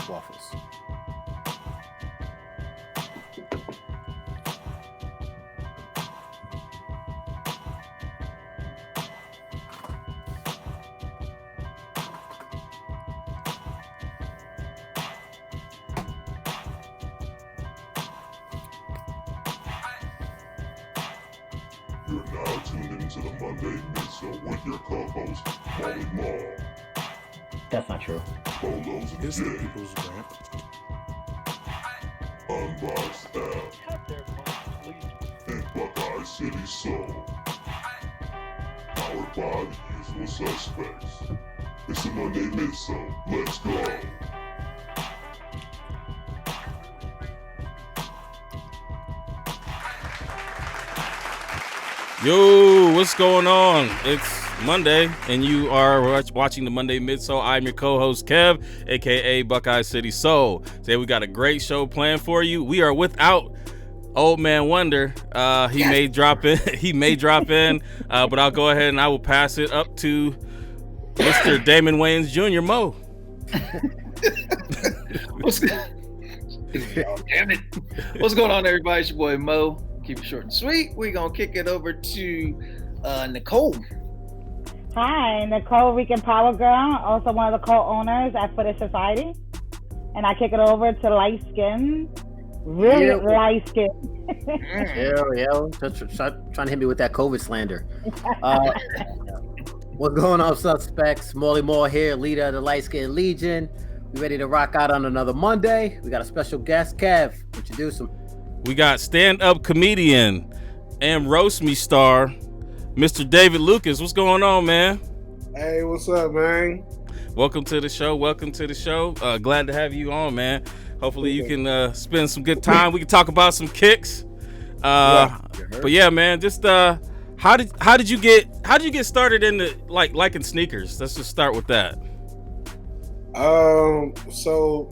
waffles. You're now tuned into the Monday Midsole with your co-host, Molly Mall, That's not true. Polos and It's the Jay, people's grant. Unboxed App, and Buckeye City Soul. Powered by the usual suspects. It's the Monday Midsole. Let's go. Yo, what's going on? It's Monday, and you are watching the Monday Midsole. I'm your co-host, Kev, aka Buckeye City Soul. Today we got a great show planned for you. We are without Old Man Wonder. He may drop in. But I'll go ahead and I will pass it up to Mr. Damon Wayans Jr. Mo. Damn it. What's going on, everybody? It's your boy Mo. Keep it short and sweet. We're going to kick it over to Nicole. Hi, Nicole, Rican Power Girl, also one of the co-owners at Footage Society. And I kick it over to light skin, really light skin. Yo, trying to hit me with that COVID slander. What's going on, suspects? Molly Moore here, leader of the Light Skin Legion. We ready to rock out on another Monday. We got a special guest, Kev. Introduce him. We got stand-up comedian and roast me star, Mr. David Lucas. What's going on, man? Hey, what's up, man? Welcome to the show. Glad to have you on, man. Hopefully you can spend some good time. We can talk about some kicks. But yeah, man, just how did you get started in the liking sneakers? Let's just start with that. So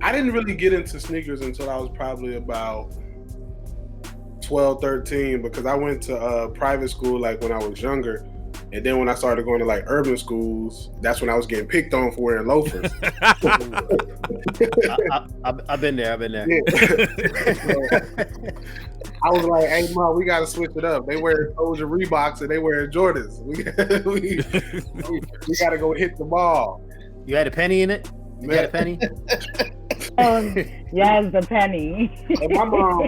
I didn't really get into sneakers until I was probably about 12, 13 because I went to private school like when I was younger. And then when I started going to like urban schools, that's when I was getting picked on for wearing loafers. I've been there. Yeah. So, I was like, hey, Mom, we got to switch it up. They wear Doja Reeboks and they wear Jordans. We got to go hit the ball. You had a penny in it? You had a penny? Yes, the penny. And my mom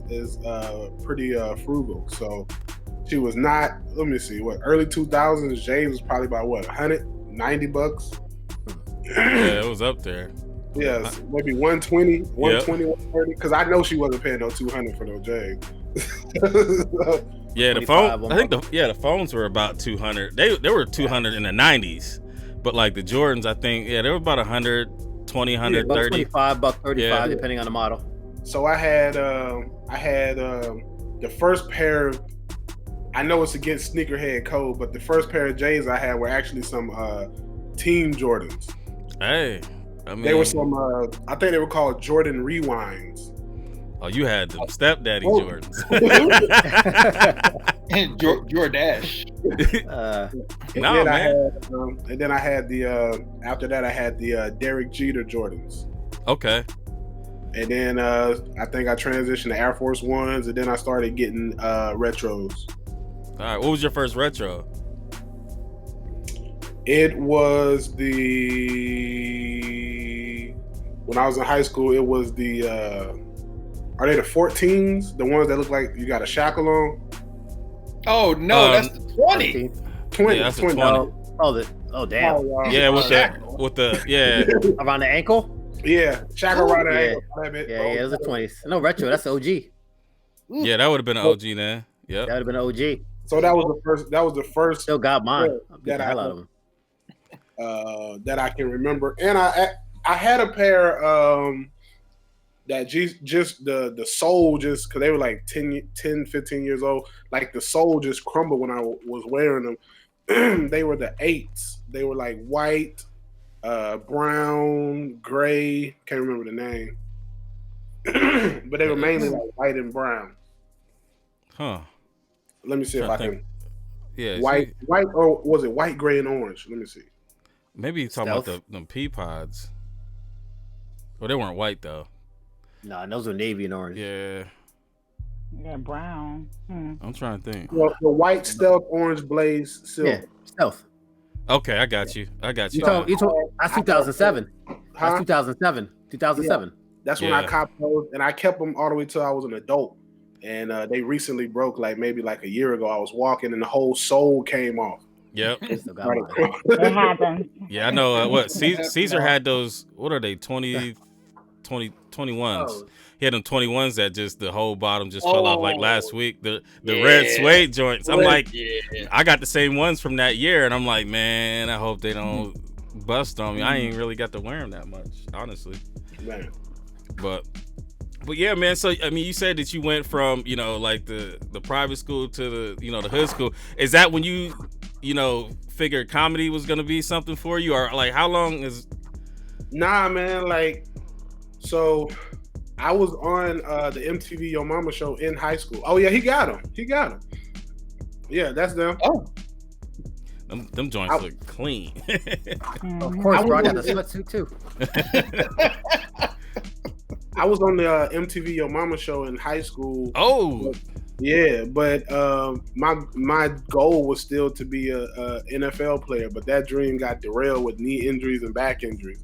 is pretty frugal, so she was not. Let me see, early 2000s. James was probably about $190. Yeah, it was up there. Yes, maybe 120, 130. Because I know she wasn't paying no $200 for no James. Yeah, the phone. I think the phones were about $200. They were $200 in the '90s. But like the Jordans, I think, they were about $120, $130. $125, depending on the model. So I had the first pair of, I know it's against sneakerhead code, but the first pair of J's I had were actually some Team Jordans. Hey, I mean, they were some, I think they were called Jordan Rewinds. Oh, you had them stepdaddy Jordans. And Jordash. And then I had the after that I had the Derek Jeter Jordans. Okay. And then I think I transitioned to Air Force Ones, and then I started getting retros. All right, what was your first retro? It was when I was in high school. It was the are they the 14s? The ones that look like you got a shackle on? Oh no, that's the 20. 20. Yeah, that's a 20. 20. Oh damn. Yeah, with the around the ankle. Yeah, shackle around the ankle. Yeah, it was a 20s. No retro. That's OG. Yeah, that would have been an OG then. Yep. That would have been OG. So that was the first. Still got mine. That I love them. That I can remember, and I had a pair that just the sole just because they were like 10, 15 years old. Like the sole just crumbled when I was wearing them. They were the 8s. They were like white, brown, gray. Can't remember the name, but they were mainly like white and brown. Huh. Let me see if I can. Yeah. White, or was it white, gray, and orange? Let me see. Maybe he's talking about Stealth? them pea pods. Well, they weren't white though. No, those are navy and orange. Yeah, Yeah, brown. I'm trying to think. Well, the white stealth, orange blaze, silver. Yeah, stealth. Okay, I got you. That's now. 2007. Huh? That's 2007. 2007. That's when I Yeah. copped those, and I kept them all the way till I was an adult. And they recently broke, maybe a year ago. I was walking, and the whole sole came off. Yep. Still got Right mine. across. It happens. Yeah, I know. What Caesar had those? What are they? 21s. Oh. He had them 21s that just the whole bottom just fell off like last week. The Yeah. red suede joints. I'm like, yeah. I got the same ones from that year, and I'm like, man, I hope they don't bust on me. I ain't really got to wear them that much, honestly. Man. But yeah, man. So I mean, you said that you went from like the private school to the hood school. Is that when you figured comedy was gonna be something for you, or like how long is? Nah, man. So I was on the MTV Yo Mama show in high school. Oh yeah, he got him. Yeah, that's them. Oh, Them joints look clean. Of course, bro. I got the sweatsuit too. I was on the MTV Yo Mama show in high school. Oh, Yeah, but my goal was still to be a NFL player, but that dream got derailed with knee injuries and back injuries.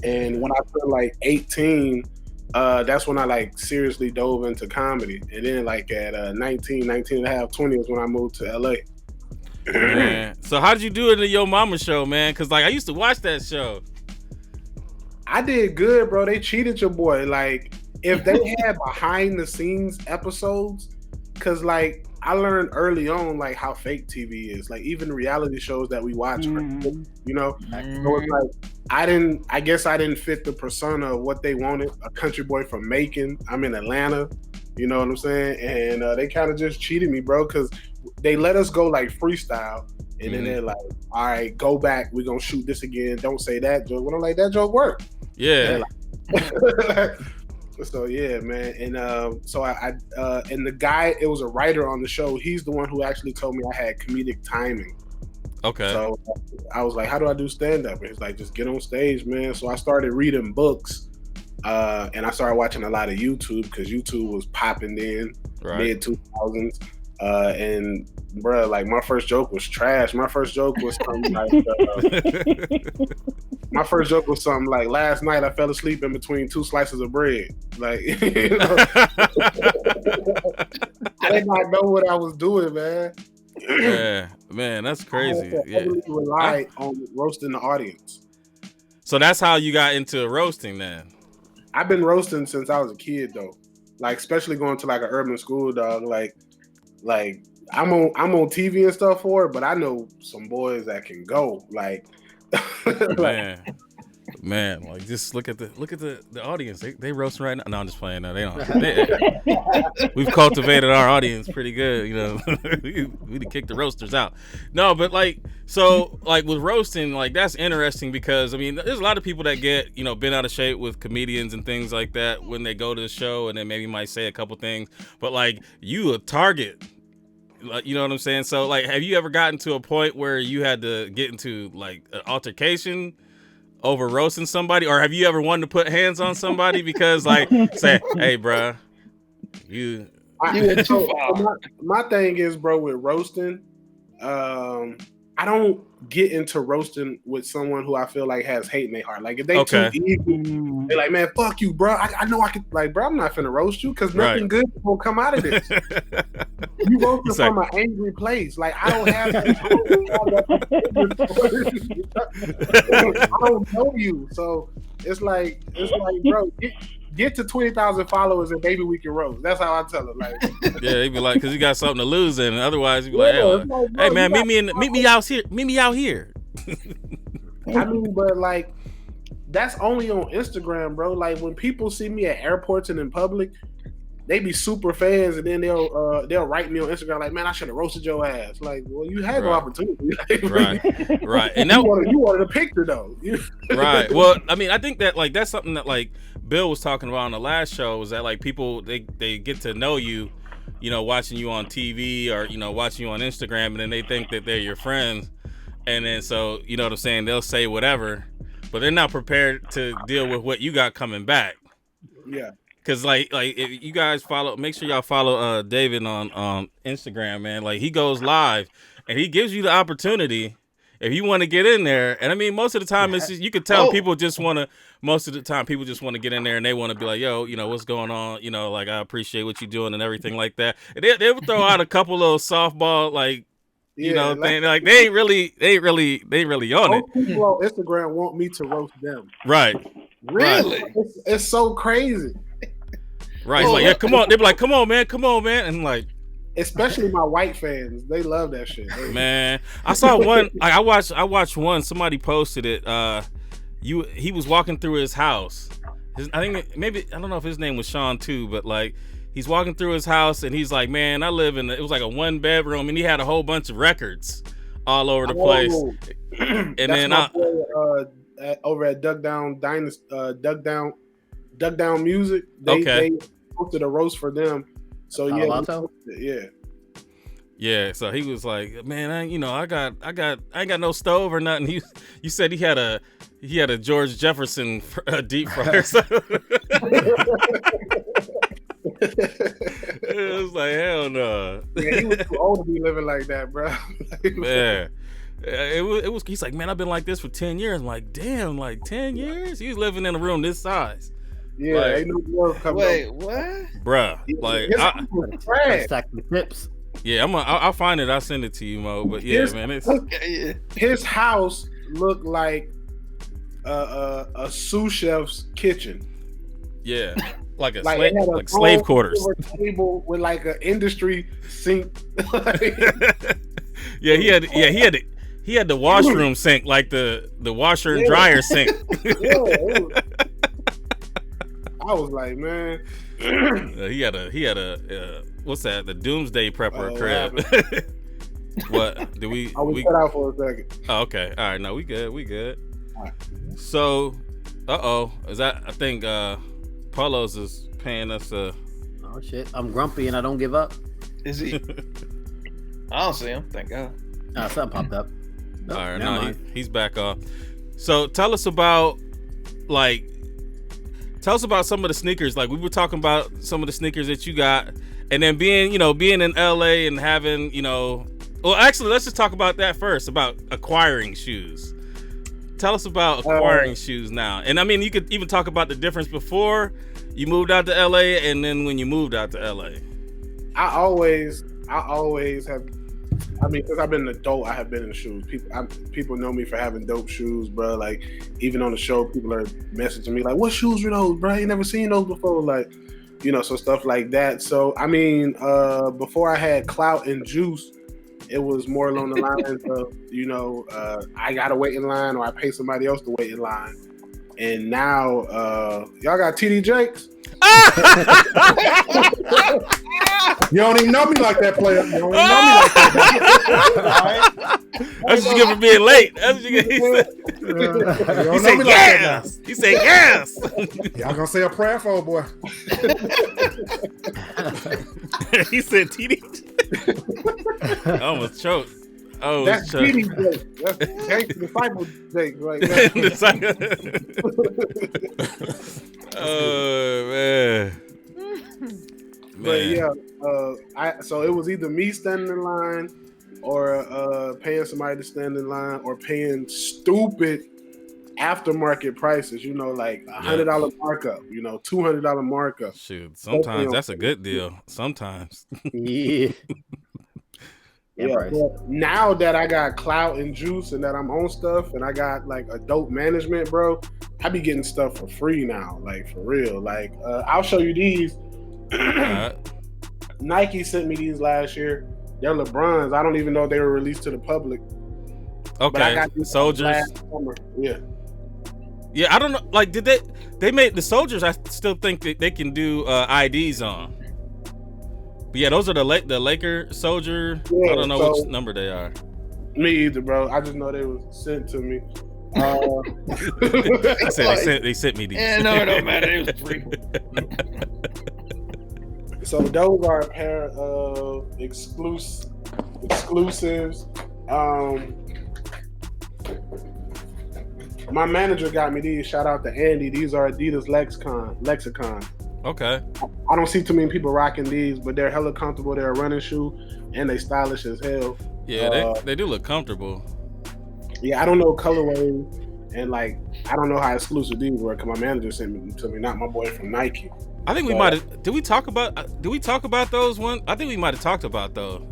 And when I turned 18, that's when I seriously dove into comedy. And then at 19 and a half, 20 is when I moved to LA. man. So how did you do it in the Yo Mama show, man? Because I used to watch that show. I did good, bro. They cheated your boy. If they had behind the scenes episodes, because I learned early on how fake TV is. Even reality shows that we watch, So it's I guess I didn't fit the persona of what they wanted. A country boy from Macon. I'm in Atlanta. You know what I'm saying? And they kind of just cheated me, bro, because they let us go freestyle. And then they're like, all right, go back. We're going to shoot this again. Don't say that joke. When I'm like, that joke worked. Yeah. So yeah, man, and so I and the guy, it was a writer on the show. He's the one who actually told me I had comedic timing. Okay. So I was like, how do I do stand up? And he's like, just get on stage, man. So I started reading books, and I started watching a lot of YouTube because YouTube was popping in mid 2000s. And bro, my first joke was trash. My first joke was something like last night I fell asleep in between 2 slices of bread. I did not know what I was doing, man. Yeah, man, that's crazy. I really relied on roasting the audience. So that's how you got into roasting, then. I've been roasting since I was a kid, though. Especially going to an urban school, dog. I'm on TV and stuff for it, but I know some boys that can go. Man, just look at the audience. They roasting right now. No, I'm just playing. No, they don't. We've cultivated our audience pretty good. We to kick the roasters out. No, but with roasting, that's interesting because there's a lot of people that get bent out of shape with comedians and things like that when they go to the show and then maybe might say a couple things, but you a target. You know what I'm saying? So have you ever gotten to a point where you had to get into an altercation over roasting somebody, or have you ever wanted to put hands on somebody because say, hey, bruh, my thing is, bro, with roasting, I don't get into roasting with someone who I feel like has hate in their heart. If they too evil, they're like, man, fuck you, bro. I know I could, bro, I'm not finna roast you because nothing good will come out of this. You roasting from an angry place. I don't have I don't know you. So it's like, bro, get to 20,000 followers and maybe we can roast. That's how I tell them. Yeah, he'd be like, because you got something to lose, and otherwise he'd be like, hey man, meet me out here. But that's only on Instagram, bro. When people see me at airports and in public, they be super fans, and then they'll write me on Instagram man, I should have roasted your ass. Well, you had no opportunity. Right. And you wanted a picture though. Right. Well, I think that that's something that Bill was talking about on the last show, was that people they get to know you, watching you on TV or watching you on Instagram, and then they think that they're your friends. And then so you know what I'm saying, they'll say whatever, but they're not prepared to deal with what you got coming back. Yeah. Cause like if you guys make sure y'all follow David on Instagram, man. Like he goes live and he gives you the opportunity if you want to get in there. And I mean, most of the time it's just, you can tell people just want to. Most of the time, people just want to get in there and they want to be like, yo, you know, what's going on? You know, like I appreciate what you're doing and everything like that. And they would throw out a couple little softball like. You know, like they ain't really on it. People on Instagram want me to roast them. Right. Really? Right. It's so crazy. Right. It's like, yeah, come on. They be like, come on, man. And like, especially my white fans, they love that shit. Man, I saw one. I watched one. Somebody posted it. He was walking through his house. I think maybe I don't know if his name was Sean too, but like. He's walking through his house and he's like, man, I live in it was like a 1-bedroom and he had a whole bunch of records all over the place. And then over at Dug Down Music, they posted a roast for them. So yeah. So he was like, man, I ain't got no stove or nothing. You said he had a George Jefferson deep fryer. It was like, hell no. Yeah, he was too old to be living like that, bro. Man, it was. He's like, man, I've been like this for 10 years. I'm like, damn, like 10 years. He was living in a room this size. Yeah, like, ain't no more coming. Wait, what, bruh? Like, trash. Yeah, I'll find it. I'll send it to you, Mo. But yeah, man, his house looked like a sous chef's kitchen. Yeah. Like a like slave quarters. Table with like an industry sink. Yeah, he had the washroom sink, like the washer and dryer sink. I was like, man. He had a what's that? The Doomsday Prepper crib. What do we? We cut out for a second. Oh, okay. All right. No, we good. All right. So, is that? I think Paulos is paying us a. Oh shit! I'm grumpy and I don't give up. Is he? I don't see him. Thank God. Something popped up. All right. No, he's back off. So tell us about some of the sneakers. Like we were talking about some of the sneakers that you got, and then being in LA and having, well, actually, let's just talk about that first, about acquiring shoes. Tell us about acquiring shoes now. And I mean, you could even talk about the difference before you moved out to LA and then when you moved out to LA. I always have. I mean, because I've been an adult, I have been in shoes. People know me for having dope shoes, bro. Like, even on the show, people are messaging me like, "What shoes are those, bro? I ain't never seen those before." Like, so stuff like that. So, I mean, before I had clout and juice, it was more along the lines of, I gotta wait in line or I pay somebody else to wait in line. And now, y'all got TD Jakes. You don't even know me like that, player. You don't even know me like that. That's what you get for being late. That's what you get. He said yes. He said yes. Y'all gonna say a prayer for, boy. He said TD. I almost choked. Oh, that's TD Jake. That's Jake, disciple Jake, right there. Oh man. But yeah, so it was either me standing in line or paying somebody to stand in line or paying stupid aftermarket prices, like $100 markup, $200 markup. Shoot, sometimes that's a good deal. Sometimes. Yeah. Yeah, now that I got clout and juice and that I'm on stuff and I got like adult management, bro, I be getting stuff for free now, like for real. Like I'll show you these. Nike sent me these last year. They're LeBrons. I don't even know if they were released to the public. Okay, but I got these Soldiers. Yeah. Yeah, I don't know. Like, did they made the Soldiers? I still think that they can do IDs on. But yeah, those are the Laker Soldier. Yeah, I don't know which number they are. Me either, bro. I just know they was sent to me. I said they sent me these. Yeah, no, it don't matter. It was free. So those are a pair of exclusives. My manager got me these. Shout out to Andy. These are Adidas Lexicon. Okay. I don't see too many people rocking these, but they're hella comfortable. They're a running shoe, and they stylish as hell. Yeah, they do look comfortable. Yeah, I don't know colorways, and like I don't know how exclusive these were because my manager sent them to me, not my boy from Nike. I think we might have. Did we talk about those one? I think we might have talked about those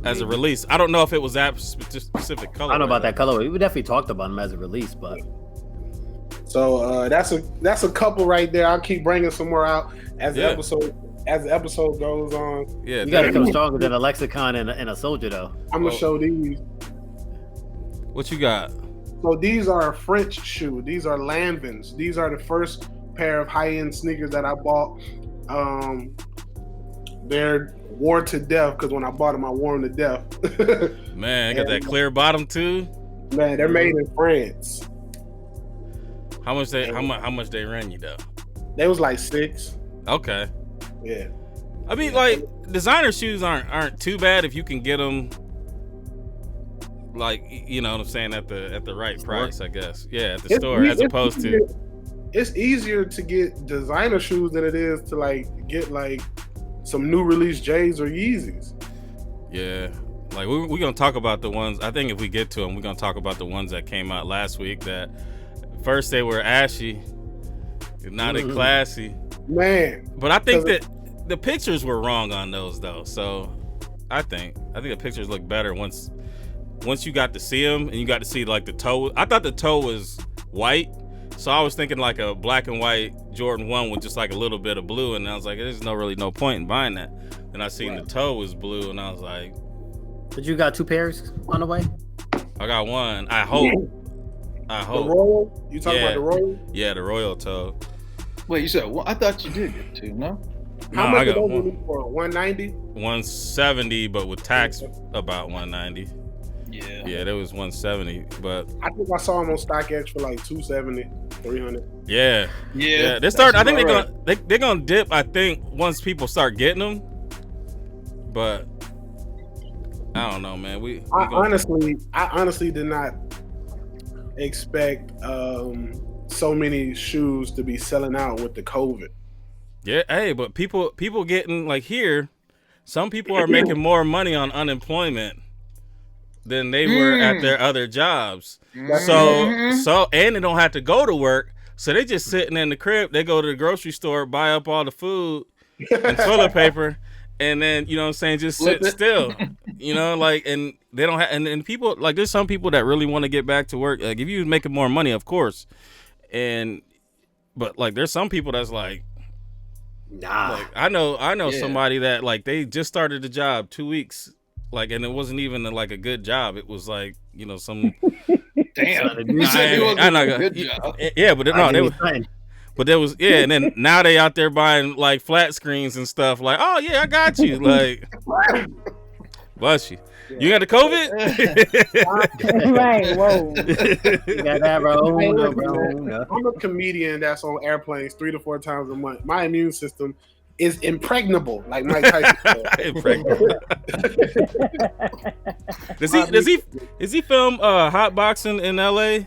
as a release. I don't know if it was that specific color. I don't know about that colorway. We definitely talked about them as a release, but so that's a couple right there. I'll keep bringing some more out as the episode goes on. Yeah, you gotta come stronger than a Lexicon and a Soldier though. I'm gonna show these. What you got? So these are a French shoe. These are Lanvins. These are the first pair of high-end sneakers that I bought. They're wore to death because when I bought them, I wore them to death. Man, I got that clear bottom too. Man, they're made in France. How much they ran you though? They was like $6. Okay. Yeah. I mean, like designer shoes aren't too bad if you can get them. Like, you know what I'm saying, at the right price, I guess. Yeah, at the store, as opposed to. It's easier to get designer shoes than it is to like get like some new release J's or Yeezys. Yeah, like we're gonna talk about the ones. I think if we get to them, we're gonna talk about the ones that came out last week. That first they were ashy, not classy. Man, but I think that the pictures were wrong on those though. So I think the pictures look better once you got to see them and you got to see like the toe. I thought the toe was white. So I was thinking like a black and white Jordan 1 with just like a little bit of blue, and I was like, there's no point in buying that. Then I seen the toe was blue, and I was like, but you got 2 pairs on the way? I got one. I hope. The Royal? You talking about the Royal? Yeah, the Royal toe. Wait, you said I thought you did get 2, no? How much did those for? 190? 170, but with tax about 190. Yeah, that was 170, but I think I saw them on StockX for like 270, 300. Yeah. They start. I think they're gonna dip. I think once people start getting them, but I don't know, man. I honestly did not expect so many shoes to be selling out with the COVID. Yeah, hey, but people getting like here. Some people are making more money on unemployment than they were at their other jobs. So and they don't have to go to work. So they just sitting in the crib. They go to the grocery store, buy up all the food and toilet paper, and then, you know what I'm saying, just sit still. You know, like, and they don't have, and people, like, there's some people that really want to get back to work. Like, if you're making more money, of course. But like, there's some people that's like, nah. Like, I know somebody that, like, they just started the job 2 weeks. Like, and it wasn't even like a good job. It was like, you know, some. Damn. You said it wasn't a good job. Yeah, but no, they was. But there was, and then now they out there buying like flat screens and stuff. Like, oh yeah, I got you. Like, bless you. You got the COVID? Right, whoa. You got that, bro. I'm a comedian that's on airplanes 3 to 4 times a month. My immune system is impregnable, like Mike Tyson said. Impregnable. Does he film hot boxing in LA?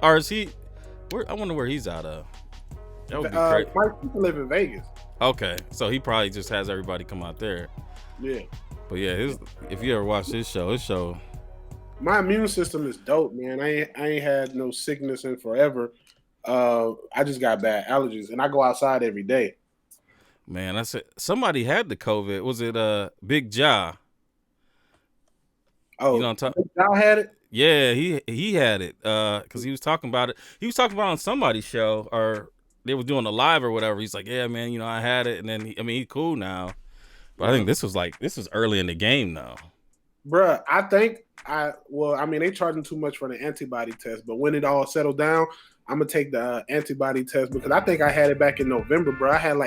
Or is he I wonder where he's out of. That would be crazy. Mike Tyson live in Vegas. Okay. So he probably just has everybody come out there. Yeah. But yeah, if you ever watch his show. My immune system is dope, man. I ain't had no sickness in forever. I just got bad allergies, and I go outside every day. Man, I said somebody had the COVID. Was it Big Ja? Oh, you know what I'm Big Ja had it? Yeah, he had it. Cause he was talking about it. He was talking about it on somebody's show, or they were doing a live or whatever. He's like, yeah, man, you know, I had it, and then he's cool now. But I think this was early in the game though. Bruh, I think they charging too much for the antibody test, but when it all settled down, I'm gonna take the antibody test because I think I had it back in November, bro. I had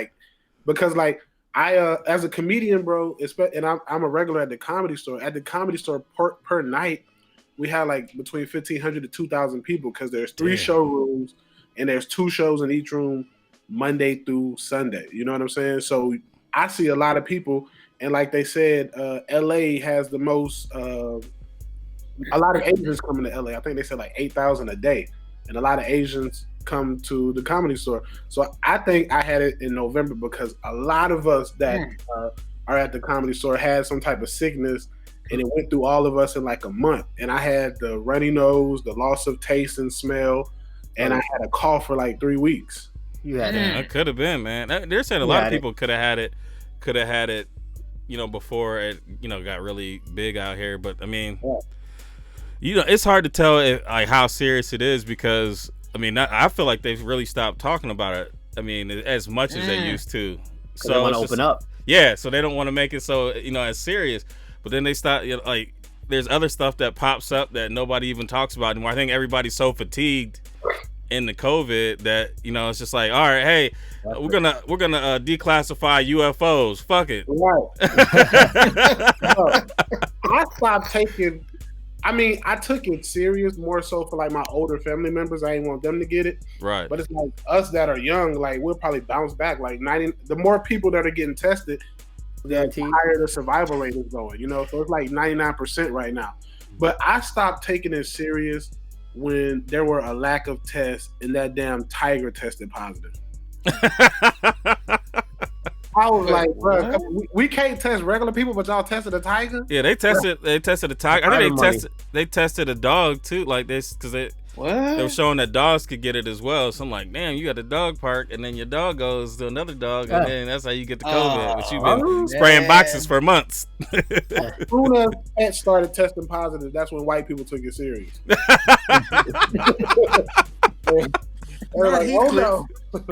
I as a comedian, bro, and I'm a regular at the Comedy Store. At the Comedy Store per night, we had like between 1,500 to 2,000 people because there's 3 showrooms and there's 2 shows in each room Monday through Sunday. You know what I'm saying? So I see a lot of people, and like they said, LA has the most a lot of Asians coming to LA. I think they said like 8,000 a day, and a lot of Asians come to the Comedy Store. So I think I had it in November because a lot of us that are at the Comedy Store had some type of sickness, and it went through all of us in like a month. And I had the runny nose, the loss of taste and smell, and I had a cough for like 3 weeks. You had That could have been, man. They're saying a lot of people could have had it, before it, got really big out here. But I mean, it's hard to tell like how serious it is because I mean, I feel like they've really stopped talking about it. I mean, as much as they used to. So they want to open up. Yeah, so they don't want to make it so as serious. But then they start like there's other stuff that pops up that nobody even talks about anymore. I think everybody's so fatigued in the COVID that it's just like, all right, hey, we're gonna declassify UFOs. Fuck it. Right. I stopped taking. I mean, I took it serious more so for like my older family members. I didn't want them to get it. Right. But it's like us that are young, like we'll probably bounce back. Like 90. The more people that are getting tested, the higher the survival rate is going. So it's like 99% right now. But I stopped taking it serious when there were a lack of tests and that damn tiger tested positive. I was like, bro, we can't test regular people, but y'all tested a tiger? Yeah, they tested a tiger. I think they tested a dog too, like this, because they were showing that dogs could get it as well. So I'm like, damn, you got a dog park, and then your dog goes to another dog, and then that's how you get the COVID. But you've been spraying boxes for months. As soon as pets started testing positive, that's when white people took it serious. They're like, oh no.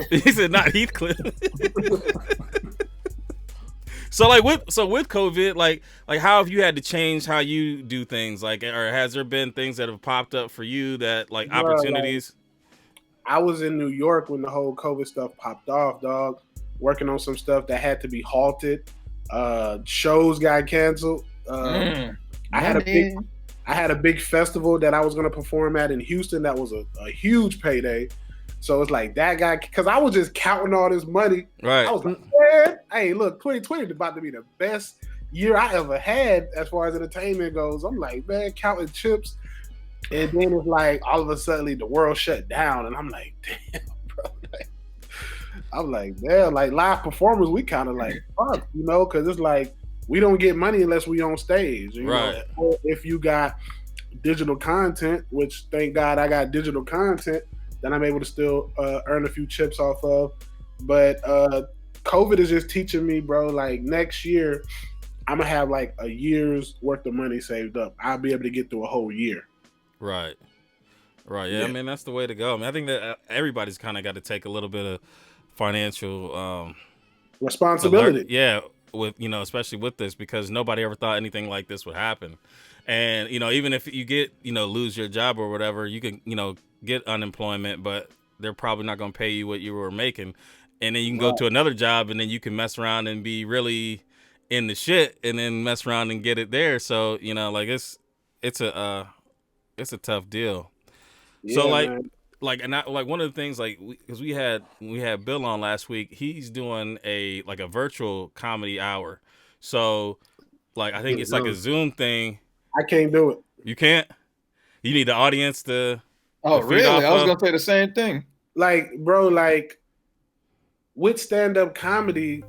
He said, not Heathcliff. So with COVID, like how have you had to change how you do things? Like, or has there been things that have popped up for you that like opportunities? I was in New York when the whole COVID stuff popped off, dog. Working on some stuff that had to be halted. Shows got canceled. I had a big festival that I was gonna perform at in Houston. That was a huge payday. So it's like that guy, because I was just counting all this money. Right. I was like, man, hey, look, 2020 is about to be the best year I ever had as far as entertainment goes. I'm like, man, counting chips. And then it's like, all of a sudden, the world shut down. And I'm like, damn, bro. I'm like, damn, like live performers, we kind of like, fuck, because it's like, we don't get money unless we on stage. You know? Or if you got digital content, which thank God I got digital content, then I'm able to still earn a few chips off of. But COVID is just teaching me, bro, like next year, I'm going to have like a year's worth of money saved up. I'll be able to get through a whole year. Right. Yeah, I mean, that's the way to go. I mean, I think that everybody's kind of got to take a little bit of financial responsibility. Yeah, with especially with this, because nobody ever thought anything like this would happen. And, even if you get, lose your job or whatever, you can, get unemployment, but they're probably not going to pay you what you were making. And then you can go to another job and then you can mess around and be really in the shit and then mess around and get it there. So, like it's a tough deal. Yeah, so man. One of the things, like, because we had Bill on last week, he's doing a virtual comedy hour. So like, I think it's like a Zoom thing. I can't do it. You can't? You need the audience to. Oh, really? I was going to say the same thing. Like, bro, like with stand-up comedy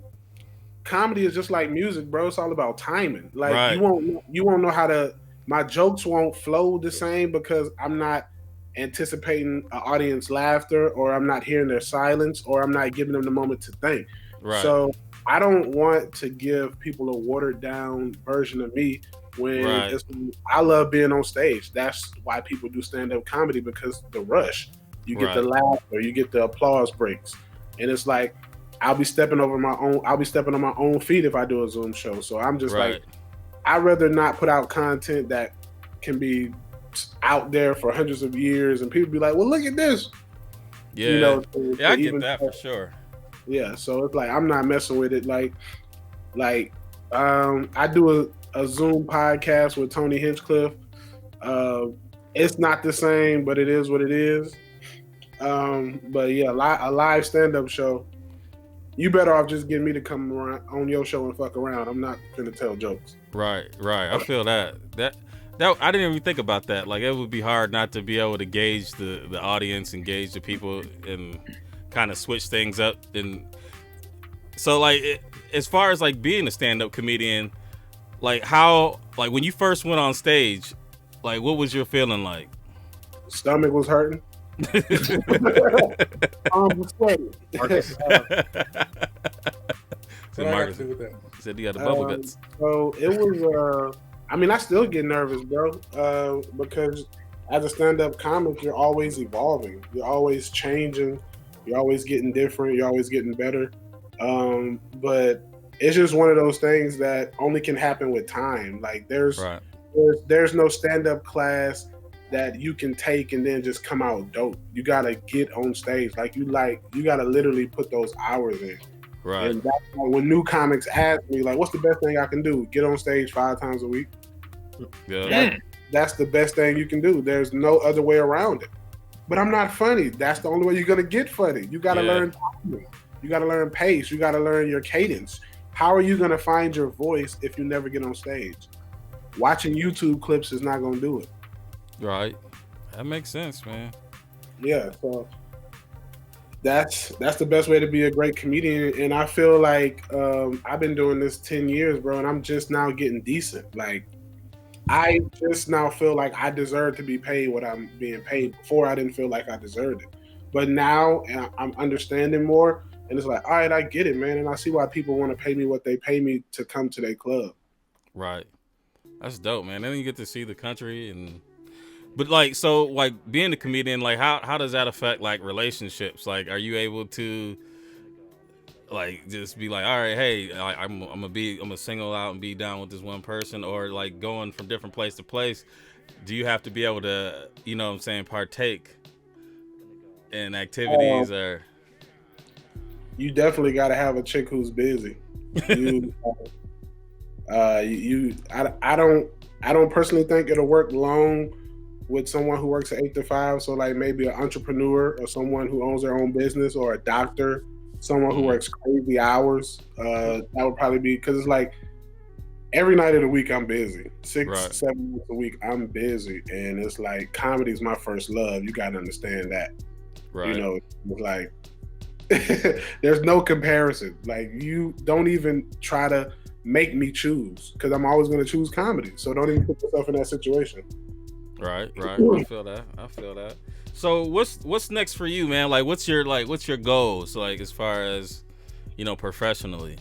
is just like music, bro. It's all about timing. Like you won't know how to, my jokes won't flow the same because I'm not anticipating an audience laughter, or I'm not hearing their silence, or I'm not giving them the moment to think. Right. So I don't want to give people a watered down version of me when I love being on stage. That's why people do stand-up comedy, because the rush, you get the laughter, you get the applause breaks, and it's like I'll be stepping on my own feet if I do a Zoom show. So I'm just like, I'd rather not put out content that can be out there for hundreds of years and people be like, well, look at this. Yeah, I get that for sure. Yeah, so it's like I'm not messing with it. Like I do a Zoom podcast with Tony Hinchcliffe. It's not the same, but it is what it is. But yeah, a live stand-up show, you better off just getting me to come around on your show and fuck around. I'm not gonna tell jokes. Right. I feel that. I didn't even think about that. Like, it would be hard not to be able to gauge the audience, and gauge the people, and kind of switch things up. And so, like, as far as like being a stand-up comedian, like when you first went on stage, like, what was your feeling like? Stomach was hurting. Sweaty. So Marcus said you got the bubble guts. So it was. I mean, I still get nervous, bro, because as a stand-up comic, you're always evolving. You're always changing. You're always getting different. You're always getting better. But it's just one of those things that only can happen with time. Like there's no stand-up class that you can take and then just come out dope. You gotta get on stage. You gotta literally put those hours in. Right. And that's why when new comics ask me, like, what's the best thing I can do? Get on stage 5 times a week. Yeah. That's the best thing you can do. There's no other way around it. But I'm not funny. That's the only way you're gonna get funny. You gotta learn timing. You gotta learn pace. You gotta learn your cadence. How are you gonna find your voice if you never get on stage? Watching YouTube clips is not gonna do it. Right. That makes sense, man. Yeah, so that's the best way to be a great comedian. And I feel like I've been doing this 10 years, bro, and I'm just now getting decent. Like, I just now feel like I deserve to be paid what I'm being paid. Before, I didn't feel like I deserved it. But now I'm understanding more, and it's like, all right, I get it, man. And I see why people want to pay me what they pay me to come to their club. Right. That's dope, man. Then you get to see the country. But like, so like being a comedian, like how does that affect like relationships? Like, are you able to like just be like, all right, hey, I'm gonna single out and be down with this one person, or like going from different place to place? Do you have to be able to, you know what I'm saying, partake in activities or? You definitely got to have a chick who's busy. I don't personally think it'll work long with someone who works at 8 to 5. So like maybe an entrepreneur or someone who owns their own business, or a doctor, someone who works crazy hours. That would probably be, because it's like every night of the week I'm busy. 6, 7 nights a week I'm busy, and it's like comedy's my first love. You got to understand that. Right. You know, it's like there's no comparison. Like, you don't even try to make me choose, because I'm always going to choose comedy. So don't even put yourself in that situation. Right. I feel that. So what's next for you, man? Like, what's your goals, like, as far as, you know, professionally?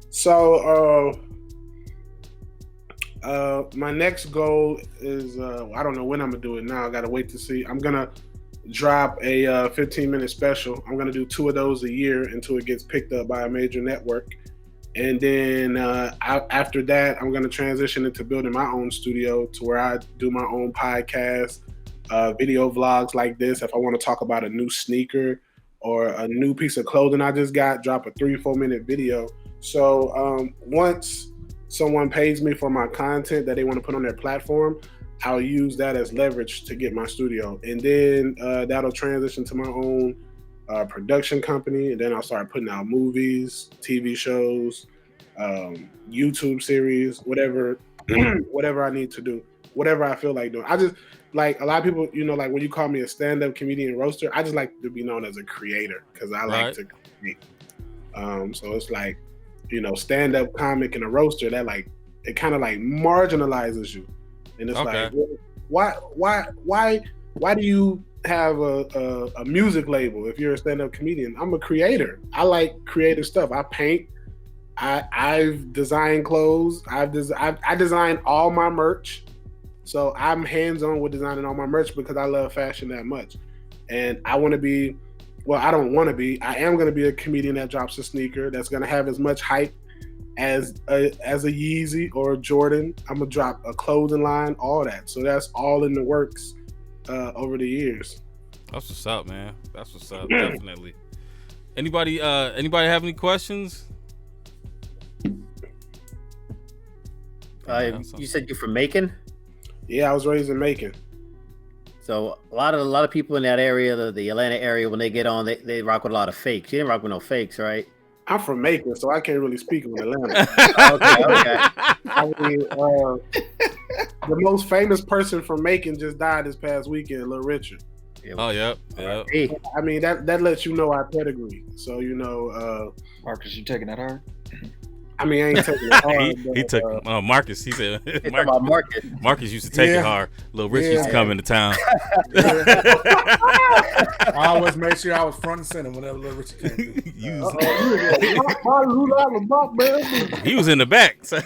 So my next goal is I don't know when I'm gonna do it now. I gotta wait to see. I'm gonna drop a 15-minute special. I'm gonna do 2 of those a year until it gets picked up by a major network. And then after that, I'm going to transition into building my own studio, to where I do my own podcast, video vlogs like this. If I want to talk about a new sneaker or a new piece of clothing I just got, drop a 3-4 minute video. So once someone pays me for my content that they want to put on their platform, I'll use that as leverage to get my studio. And then that'll transition to my own production company, and then I'll start putting out movies, TV shows, YouTube series, whatever I need to do, whatever I feel like doing. I just, like, a lot of people, you know, like when you call me a stand-up comedian roaster, I just like to be known as a creator, because I like to create. So it's like, you know, stand-up comic and a roaster, that like, it kind of like marginalizes you, and it's like, why do you have a music label if you're a stand-up comedian? I'm a creator. I like creative stuff. I paint. I've designed clothes. I design all my merch. So I'm hands-on with designing all my merch, because I love fashion that much. And I want to be, well, I don't want to be, I am going to be a comedian that drops a sneaker that's going to have as much hype as a Yeezy or a Jordan. I'm going to drop a clothing line, all that. So that's all in the works over the years. That's what's up, man. That's what's up. Definitely. Anybody have any questions? You said you're from Macon? Yeah, I was raised in Macon. So a lot of people in that area, the Atlanta area, when they get on, they rock with a lot of fakes. You didn't rock with no fakes, right? I'm from Macon, so I can't really speak on Atlanta. Okay. I mean, the most famous person from Macon just died this past weekend, Little Richard. Oh, yep. Hey, I mean, that lets you know our pedigree. So, Marcus, you taking that hard? I mean, I ain't taking it hard. He took Marcus. He said it's about market. Marcus used to take it hard. Little Rich used to come into town. I always made sure I was front and center whenever Little Richard came through. He was in the back. So.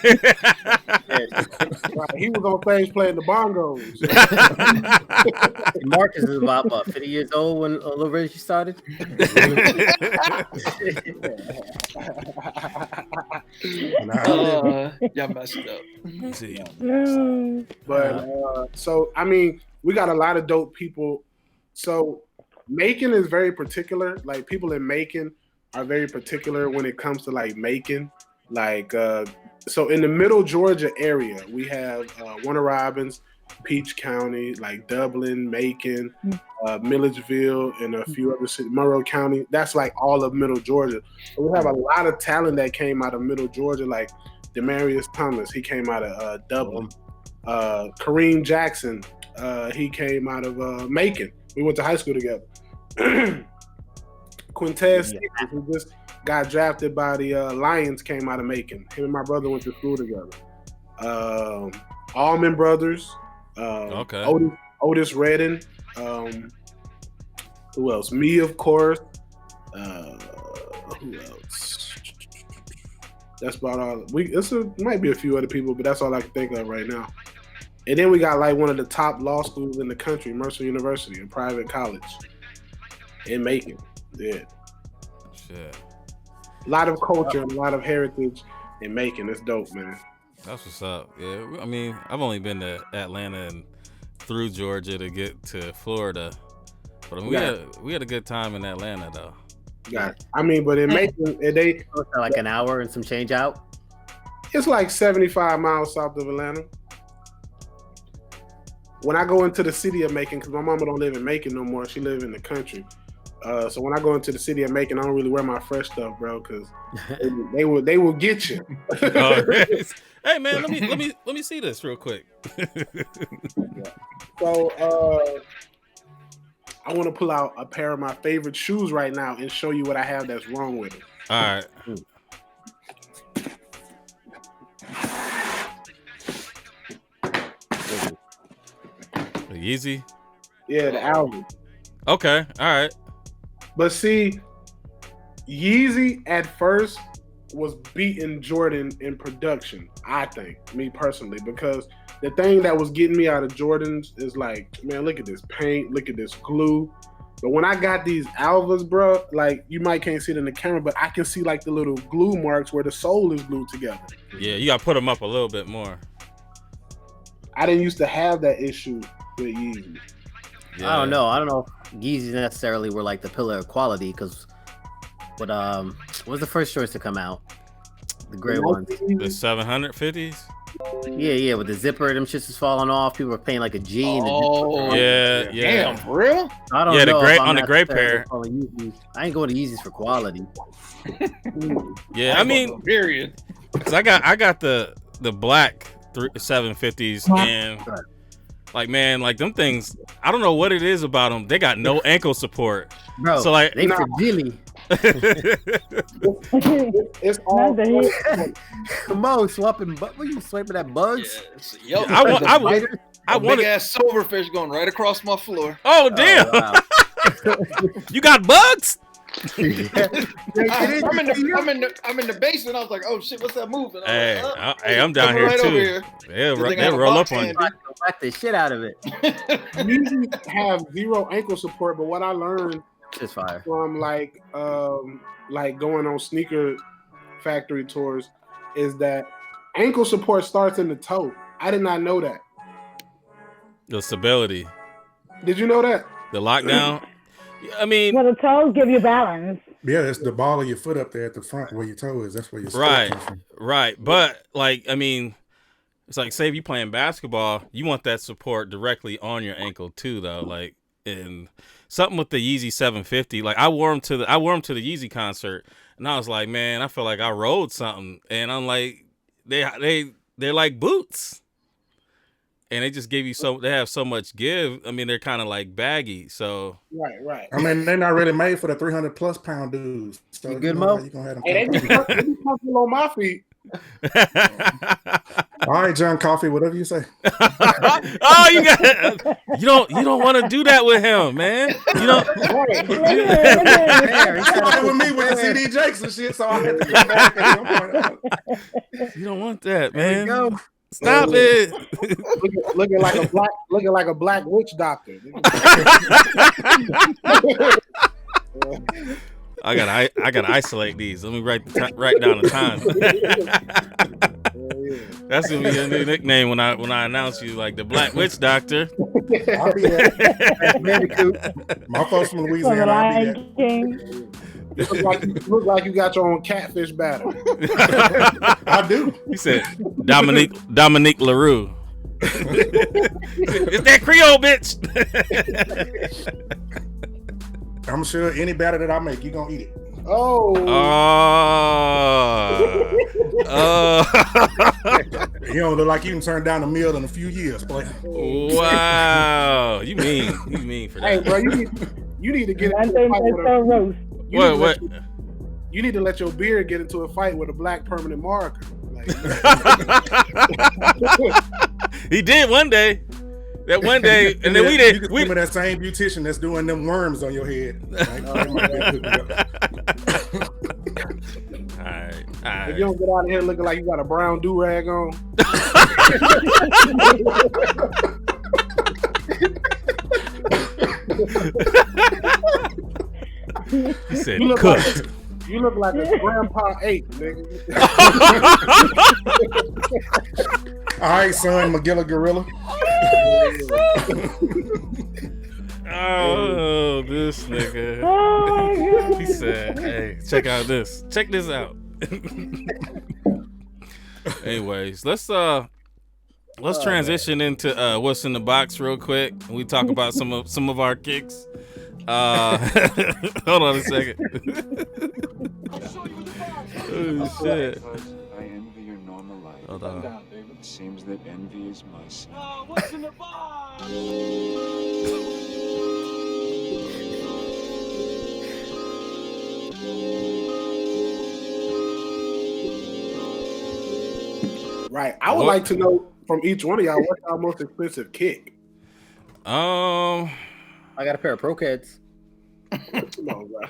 Right, he was on stage playing the bongos. Marcus is about 50 years old when Little Richie started. Y'all messed up. But so I mean, we got a lot of dope people. So Macon is very particular. Like people in Macon are very particular when it comes to like Macon. Like so in the middle Georgia area, we have Warner Robins, Peach County, like Dublin, Macon, Milledgeville, and a few other cities, Monroe County. That's like all of middle Georgia. So we have a lot of talent that came out of middle Georgia, like Demarius Thomas. He came out of Dublin. Kareem Jackson. He came out of Macon. We went to high school together. Quintez, who just got drafted by the Lions, came out of Macon. Him and my brother went to school together. Allman Brothers. Otis Redden. Who else? Me, of course. Who else? That's about all. Might be a few other people, but that's all I can think of right now. And then we got like one of the top law schools in the country, Mercer University, a private college in Macon. Yeah. Shit. A lot of culture and a lot of heritage in Macon. It's dope, man. That's what's up. Yeah, I mean, I've only been to Atlanta and through Georgia to get to Florida, but we had a good time in Atlanta though. Yeah, I mean, but in Macon, they like an hour and some change out. It's like 75 miles south of Atlanta. When I go into the city of Macon, because my mama don't live in Macon no more, she live in the country. So when I go into the city of Macon, I don't really wear my fresh stuff, bro, because they will get you. Hey man, let me see this real quick. So I want to pull out a pair of my favorite shoes right now and show you what I have that's wrong with it. All right. The Yeezy? Yeah, the album. Okay, all right. But see, Yeezy at first was beating Jordan in production, I think, me personally, because the thing that was getting me out of Jordans is like, man, look at this paint, look at this glue. But when I got these Alvas, bro, like you might can't see it in the camera, but I can see like the little glue marks where the sole is glued together. Yeah, you got to put them up a little bit more. I didn't used to have that issue with Yeezy. Yeah. I don't know if Yeezys necessarily were like the pillar of quality, because what was the first choice to come out? The gray ones. The 750s? Yeah, with the zipper, them shits is falling off. People are paying like a G. Yeah. Damn, for real? I don't know. The gray on the gray pair. I ain't going to Yeezys for quality. Yeah, I mean, period. Because I got the black 750s and like, man, like them things, I don't know what it is about them. They got no ankle support, bro. So like, they fragile. It's all come on, swapping. What were you swiping at bugs? Yeah, I want big ass silverfish going right across my floor. Oh damn! Oh, wow. You got bugs? I'm in the basement. I was like, oh shit, what's that moving? Hey, I'm down here right too. Over here. They'll roll up on you. Whack the shit out of it. You have zero ankle support, but what I learned from like going on sneaker factory tours is that ankle support starts in the toe. I did not know that. The stability. Did you know that? The lockdown. I mean, well, the toes give you balance. Yeah, that's the ball of your foot up there at the front where your toe is. That's where your right. But like, I mean, it's like, say if you playing basketball, you want that support directly on your ankle too, though. Like, and something with the Yeezy 750. Like, I wore them to the Yeezy concert, and I was like, man, I feel like I rode something, and I'm like, they're like boots. and they just give you they have so much give. I mean, they're kind of like baggy. So Right. I mean, they're not really made for the 300+ pound dudes. So You good, Mo? You gonna have them Hey, they be comfortable on my feet. All right, John Coffee, whatever you say. Oh, you don't want to do that with him, man. You don't. He started with me with the CD Jakes and shit, so I had to get back at him. You don't want that, There we man. go. Stop it. looking like a black witch doctor. I gotta isolate these. Let me write down the time. That's gonna be your new nickname when I announce you, like the Black Witch Doctor. I'll be there. My folks from Louisiana. I'll be there. Look like you got your own catfish batter. I do. He said Dominique LaRue. It's that Creole bitch. I'm sure any batter that I make, you gonna eat it. Oh. You don't look like you can turn down a meal in a few years, boy. Wow. You mean for that. Hey, bro, you need to get into a fight with a roast. What? You need to let your beard get into a fight with a black permanent marker. Like, he did one day. That one day, and then we did. You can remember that same beautician that's doing them worms on your head. All right. If you don't get out of here looking like you got a brown do-rag on. He said, "Cooked." You look like a grandpa ape, nigga. All right, son, Magilla Gorilla. Oh, this nigga. He said, "Hey, check out this. Check this out." Anyways, let's transition into what's in the box real quick. We talk about some of our kicks. Hold on a second. Oh shit. I envy your normal life. Hold on. It seems that envy is my sin. What's in the box? Right. I would like to know from each one of y'all what's our most expensive kick. I got a pair of Pro Kids. Come on, bro.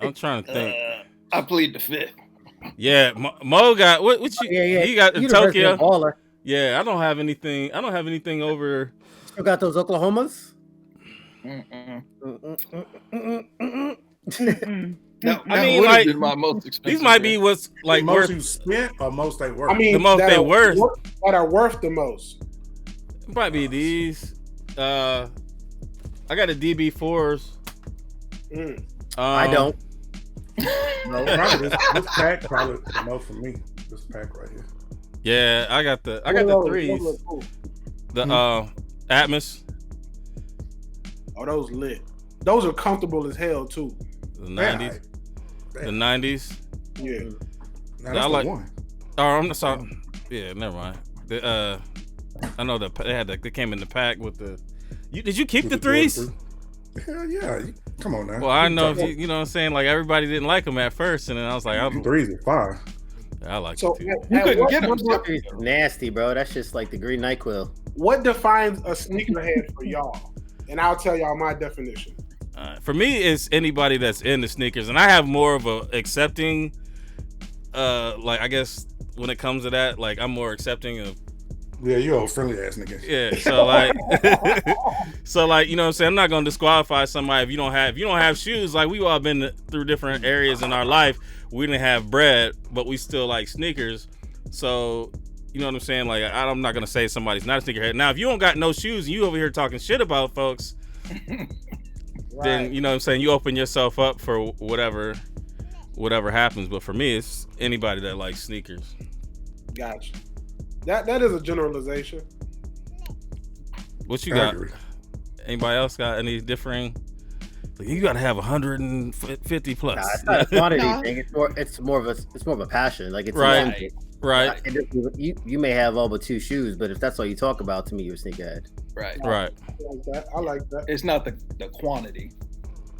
I'm trying to think. I plead the fifth. Yeah, Mo got what you? Yeah. He got You Tokyo. Baller. Yeah, I don't have anything over. Still got those Oklahomas? No, I mean, like, my most expensive. These might be what's like most worth you spent or most they worth. I mean, the most they worth. That are worth the most. Might be these. I got a DB4s. I don't. No, probably this pack probably the most for me. This pack right here. Yeah, I got the threes. The Atmos. Oh, those lit. Those are comfortable as hell too. The 90s. The 90s. Yeah. Now that's like the one. Oh, I'm sorry. Yeah, never mind. I know they came in the pack with the. Did you keep the threes? Hell yeah! Come on now. Well, I know you know what I'm saying. Like everybody didn't like them at first, and then I was like, threes are fire. I like So it too. You couldn't get them. Nasty, bro. That's just like the green NyQuil. What defines a sneakerhead for y'all? And I'll tell y'all my definition. For me, it's anybody that's into sneakers, and I have more of a accepting. Like I guess when it comes to that, like I'm more accepting of. Yeah, you old friendly ass nigga. Yeah, so like, you know what I'm saying? I'm not gonna disqualify somebody if you don't have shoes. Like we all been through different areas in our life. We didn't have bread, but we still like sneakers. So you know what I'm saying? Like I'm not gonna say somebody's not a sneakerhead. Now, if you don't got no shoes and you over here talking shit about folks, then you know what I'm saying, you open yourself up for whatever happens. But for me, it's anybody that likes sneakers. Gotcha. That is a generalization. What you got? Anybody else got any differing? Like, you got to have 150 plus. Nah, it's not a quantity thing. It's more of a passion. Like it's right. Right. You may have all but 2 shoes, but if that's all you talk about, to me, you're a sneakerhead. Right. Right. I like that. It's not the quantity.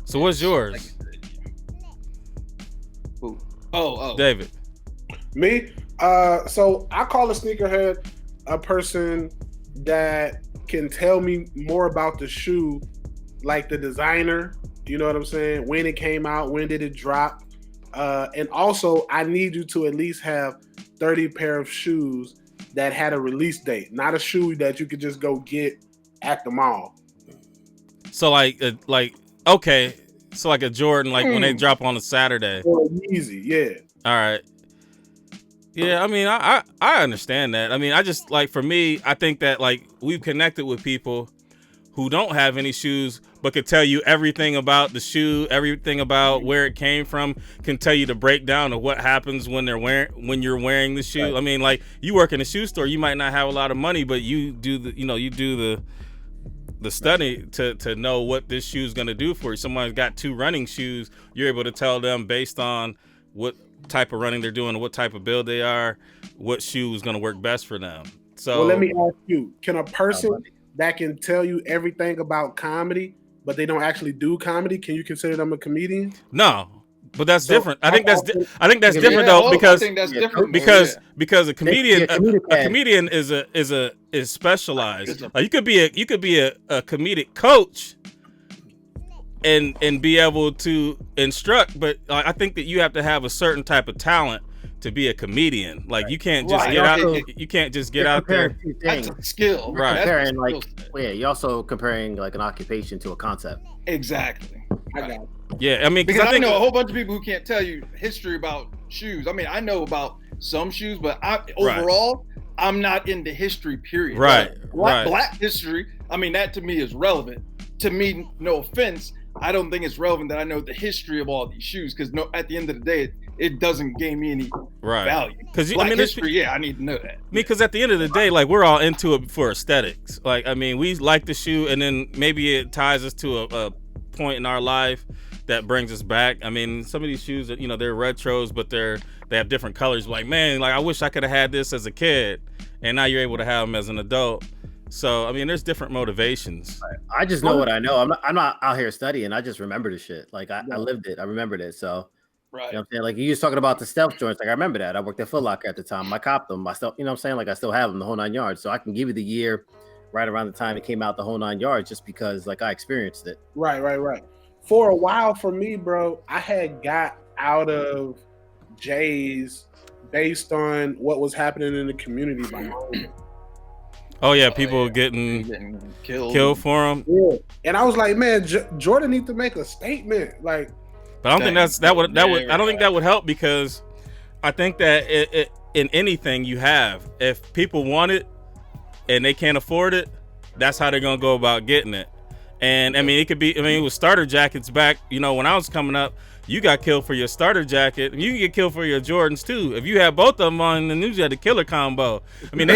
So what's yours, David? Me? So I call a sneakerhead a person that can tell me more about the shoe, like the designer, you know what I'm saying? When it came out, when did it drop? And also, I need you to at least have 30 pair of shoes that had a release date, not a shoe that you could just go get at the mall. So like okay, so like a Jordan, like when they drop on a Saturday. Or easy, yeah. All right. Yeah, I mean, I understand that. I mean, I just like, for me, I think that like we've connected with people who don't have any shoes, but could tell you everything about the shoe, everything about where it came from, can tell you the breakdown of what happens when you're wearing the shoe. Right. I mean, like you work in a shoe store, you might not have a lot of money, but you do the study to know what this shoe is going to do for you. Someone's got 2 running shoes, you're able to tell them based on what type of running they're doing, what type of build they are, what shoe is going to work best for them. So, well, let me ask you: can a person that can tell you everything about comedy, but they don't actually do comedy, can you consider them a comedian? No, but that's different. I think that's different though, because because a comedian is specialized. Like you could be a comedic coach and be able to instruct, but I think that you have to have a certain type of talent to be a comedian. Like you can't just get out. You can't just get out there. That's a skill, right? Comparing you're also comparing like an occupation to a concept. Exactly. I got it. Yeah, I mean, because I know a whole bunch of people who can't tell you history about shoes. I mean, I know about some shoes, but overall, I'm not into history. Period. Right. Black history. I mean, that to me is relevant. To me, no offense, I don't think it's relevant that I know the history of all these shoes, because at the end of the day, it doesn't gain me any value. Because history, I need to know that. Because at the end of the day, like we're all into it for aesthetics. Like I mean, we like the shoe, and then maybe it ties us to a point in our life that brings us back. I mean, some of these shoes, they're retros, but they have different colors. Like man, like I wish I could have had this as a kid, and now you're able to have them as an adult. So I mean, there's different motivations. I just know what I know. I'm not out here studying. I just remember the shit. Like I lived it. I remembered it. So right. You know what I'm saying? Like you was talking about the stealth joints. Like I remember that. I worked at Foot Locker at the time. I copped them. I still, you know what I'm saying? Like I still have them, the whole 9 yards. So I can give you the year right around the time it came out, the whole 9 yards, just because like I experienced it. Right. For a while for me, bro, I had got out of J's based on what was happening in the community by now. Oh yeah, people getting killed for them. Yeah, and I was like, man, Jordan needs to make a statement. Like, but I don't think I don't think that would help, because I think that it in anything you have, if people want it and they can't afford it, that's how they're gonna go about getting it. And I mean, it could be. I mean, it was starter jackets back. When I was coming up, you got killed for your starter jacket, and you can get killed for your Jordans too. If you had both of them on, then you had the killer combo. I mean,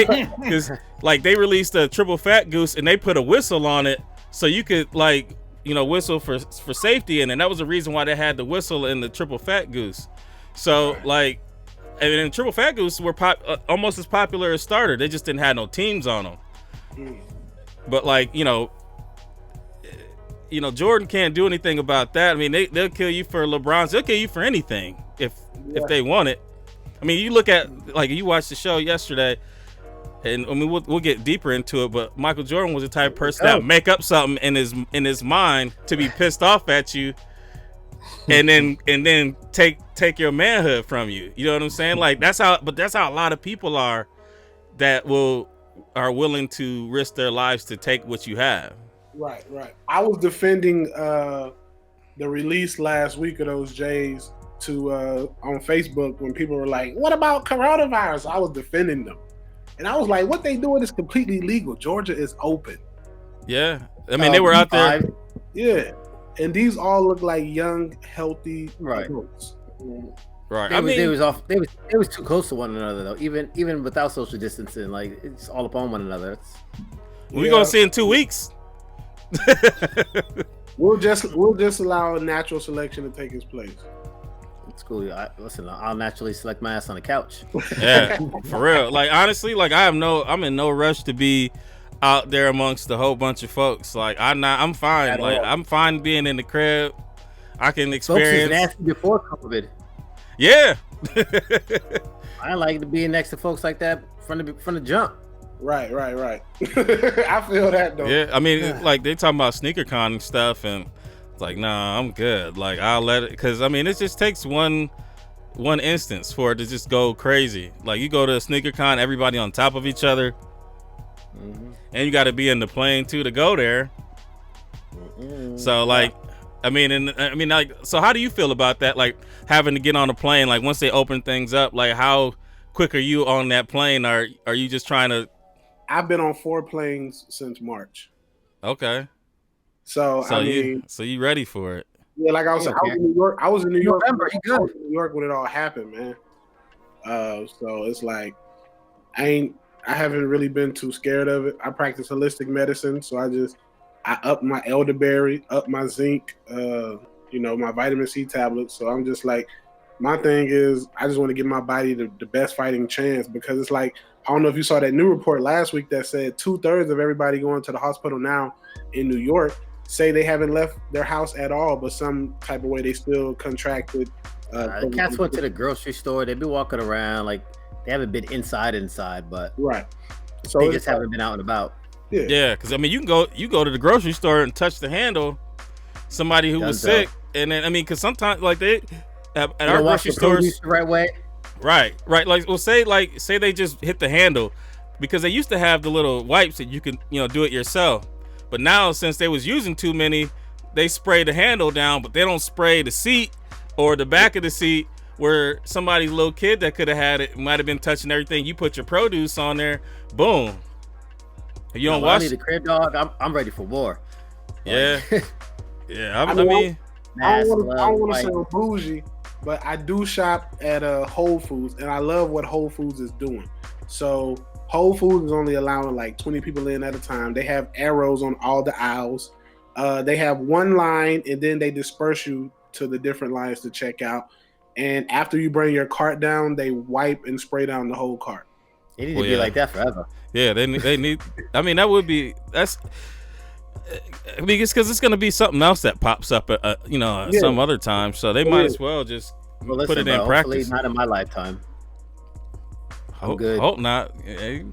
because like they released a triple fat goose, and they put a whistle on it, so you could whistle for safety, and that was the reason why they had the whistle in the triple fat goose. So like, and then triple fat goose were almost as popular as starter. They just didn't have no teams on them. But like Jordan can't do anything about that. I mean, they'll kill you for LeBron's. They'll kill you for anything if they want it. I mean, you look at, like, you watched the show yesterday, and I mean, we'll get deeper into it, but Michael Jordan was the type of person that would make up something in his mind to be pissed off at you, and then take your manhood from you. You know what I'm saying? Like that's how a lot of people are willing to risk their lives to take what you have. Right. I was defending the release last week of those J's on Facebook when people were like, "What about coronavirus?" I was defending them, and I was like, "What they doing is completely legal. Georgia is open." Yeah, I mean they were out there. Yeah, and these all look like young, healthy adults. Right. They was too close to one another though. Even without social distancing, like it's all upon one another. We're gonna see in 2 weeks. We'll just allow natural selection to take its place. It's cool. Listen, I'll naturally select my ass on the couch. Yeah, for real. Like honestly, like I'm in no rush to be out there amongst a whole bunch of folks. Like I'm fine. At Like all. I'm fine being in the crib. I can Folks is experience. nasty before COVID. Yeah. I like to be next to folks like that from the jump. Right. I feel that though. Yeah, I mean, like they talking about sneaker con and stuff, and it's like, nah, I'm good. Like I'll let it, because I mean, it just takes one instance for it to just go crazy. Like you go to a sneaker con, everybody on top of each other, and you got to be in the plane too to go there. So like, I mean, like, so how do you feel about that? Like having to get on a plane, like once they open things up, like how quick are you on that plane? Are you just trying to? I've been on 4 planes since March. Okay. So I mean, you ready for it? Yeah, like I was in New York. I was in New York. November, you good? New York when it all happened, man. So it's like I haven't really been too scared of it. I practice holistic medicine, so I up my elderberry, up my zinc, my vitamin C tablets. So I'm just like, my thing is I just want to give my body the best fighting chance, because it's like, I don't know if you saw that new report last week that said 2/3 of everybody going to the hospital now in New York say they haven't left their house at all, but some type of way they still contracted. The cats went to the grocery store. They've been walking around, like they haven't been inside, but right. So they just haven't been out and about. Yeah, because I mean, you go to the grocery store and touch the handle, somebody who was sick, and then I mean, because sometimes like they at our grocery stores the right way. Right. Like, well, say they just hit the handle, because they used to have the little wipes that you can, do it yourself. But now, since they was using too many, they spray the handle down, but they don't spray the seat or the back of the seat where somebody's little kid that could have had it might have been touching everything. You put your produce on there, boom. If you don't wash. I need a crib dog. I'm ready for war. Yeah. Yeah. I don't want to sound bougie, but I do shop at Whole Foods, and I love what Whole Foods is doing. So Whole Foods is only allowing like 20 people in at a time. They have arrows on all the aisles. They have one line, and then they disperse you to the different lines to check out. And after you bring your cart down, they wipe and spray down the whole cart. It need to be like that forever. Yeah, they need. I mean, that's. I mean, it's because it's going to be something else that pops up, some other time. So they might as well just put it in practice. Not in my lifetime. I'm good. Hope not.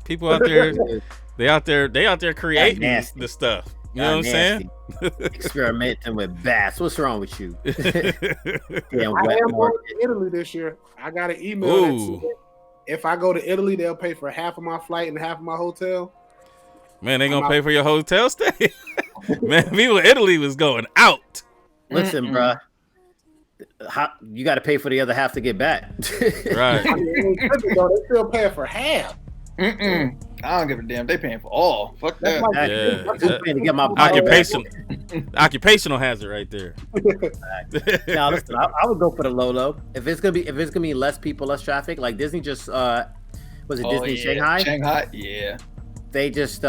People out there, they out there creating the stuff. You know what I'm saying? Experimenting with bats. What's wrong with you? I am going to Italy this year. I got an email that said if I go to Italy, they'll pay for half of my flight and half of my hotel. Man, they gonna pay for your hotel stay? Man, people in Italy was going out. Listen, bro. You got to pay for the other half to get back. Right. I mean, they still paying for half. I don't give a damn. They paying for all. Fuck that. To get my occupational hazard right there. Now listen, I would go for the low. If it's gonna be less people, less traffic, like Disney just was it Disney Shanghai? Shanghai, yeah. They just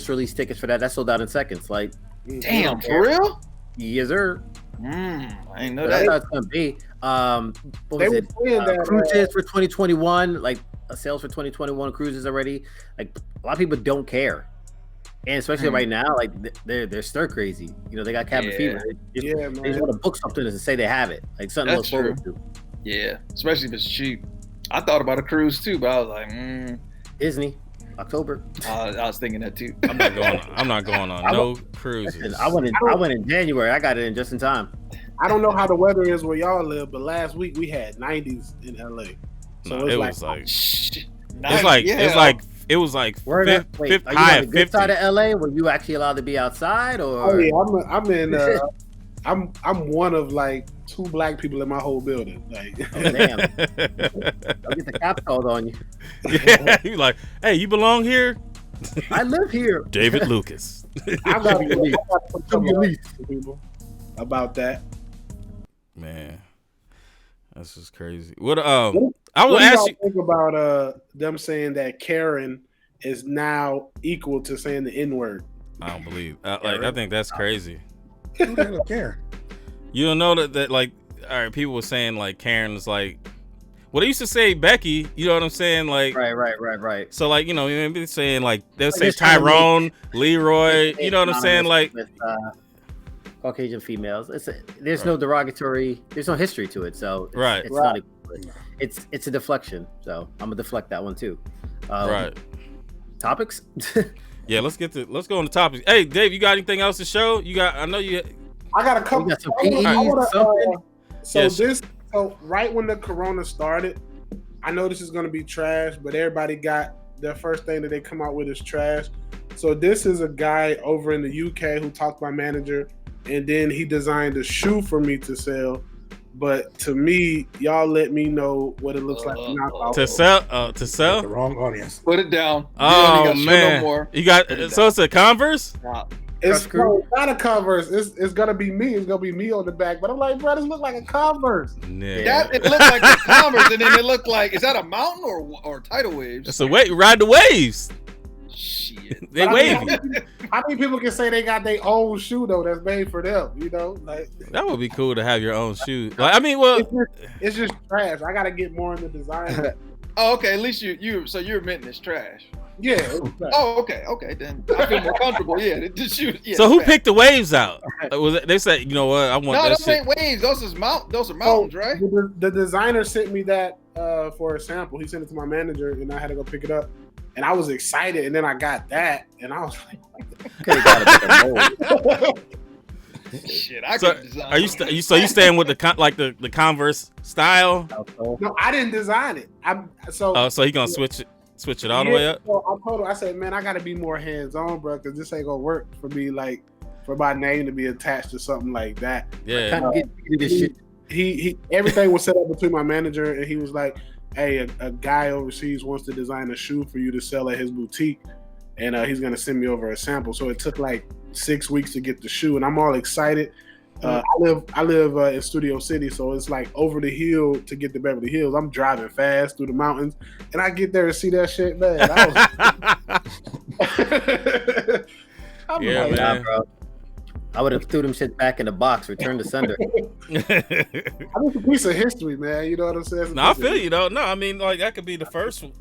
released tickets for that. That sold out in seconds. Like, damn, for real? Yes, sir. I didn't know That's that. how it's gonna be. What was it? Cruises for 2021, like sales for 2021 cruises already. Like a lot of people don't care, and especially right now, like they're stir crazy. They got cabin fever. They just want to book something and say they have it, like something to look forward to. Yeah, especially if it's cheap. I thought about a cruise too, but I was like, Disney. October. I was thinking that too. I'm not going on no cruises. I went in January. I got it in just in time. I don't know how the weather is where y'all live, but last week we had 90s in LA. So it was like 50 high at 50. Side of LA, were you actually allowed to be outside, or? Oh yeah, I'm in. I'm one of like 2 black people in my whole building. Like, oh, damn. I'll get the cops called on you. Yeah, you like, hey, you belong here? I live here. David Lucas. I got to people about that. Man, that's just crazy. What I will ask you think about them saying that Karen is now equal to saying the N-word. I don't believe. I think that's crazy. Who doesn't care? You don't know that like all right, people were saying like Karen was like, well, they used to say Becky. You know what I'm saying? Like, right. So like, you know, they're saying like they'll say Tyrone, Leroy. You know what I'm saying? Like with Caucasian females. There's no derogatory. There's no history to it. So it's not. It's a deflection. So I'm gonna deflect that one too. Right. Topics. Yeah, let's go on the topics. Hey, Dave, you got anything else to show? I know you. I got a couple. Got some PEs, So right when the corona started, I know this is gonna be trash, but everybody got their first thing that they come out with is trash. So this is a guy over in the UK who talked to my manager, and then he designed a shoe for me to sell. But to me, y'all let me know what it looks like to sell. The wrong audience. Put it down. Oh man, no more. You got so it's a Converse. It's not a Converse. It's gonna be me. It's gonna be me on the back. But I'm like, bro, this look like a Converse. Yeah, it looked like a Converse, and then it looked like, is that a mountain or tidal waves? It's a ride the waves. Shit. They wavy. How many people can say they got their own shoe though that's made for them? You know, like that would be cool to have your own shoe. Like, I mean, well, it's just trash. I gotta get more in the design. Oh, okay. At least so you're admitting it's trash. Yeah. Oh, okay. Then I feel more comfortable. Yeah, the shoe. Yeah, so who picked the waves out? They said, you know what? I want that those shit. ain't waves. Those are mountains, right? The designer sent me that for a sample. He sent it to my manager, and I had to go pick it up. And I was excited, and then I got that, and I was like, "Shit, Are you staying with the Converse style?" No, I didn't design it. So he gonna switch it all the way up. So I told him, I said, "Man, I got to be more hands on, bro, because this ain't gonna work for me. Like, for my name to be attached to something like that." Yeah. He everything was set up between my manager, and he was like, hey, a guy overseas wants to design a shoe for you to sell at his boutique, and he's gonna send me over a sample. So it took like 6 weeks to get the shoe, and I'm all excited. I live in Studio City, so it's like over the hill to get to Beverly Hills. I'm driving fast through the mountains, and I get there and see that shit, man. Yeah, man. Bro. I would have threw them shit back in the box, returned to sender. It's a piece of history, man. You know what I'm saying? No, I feel you though. No, I mean, like that could be the first one.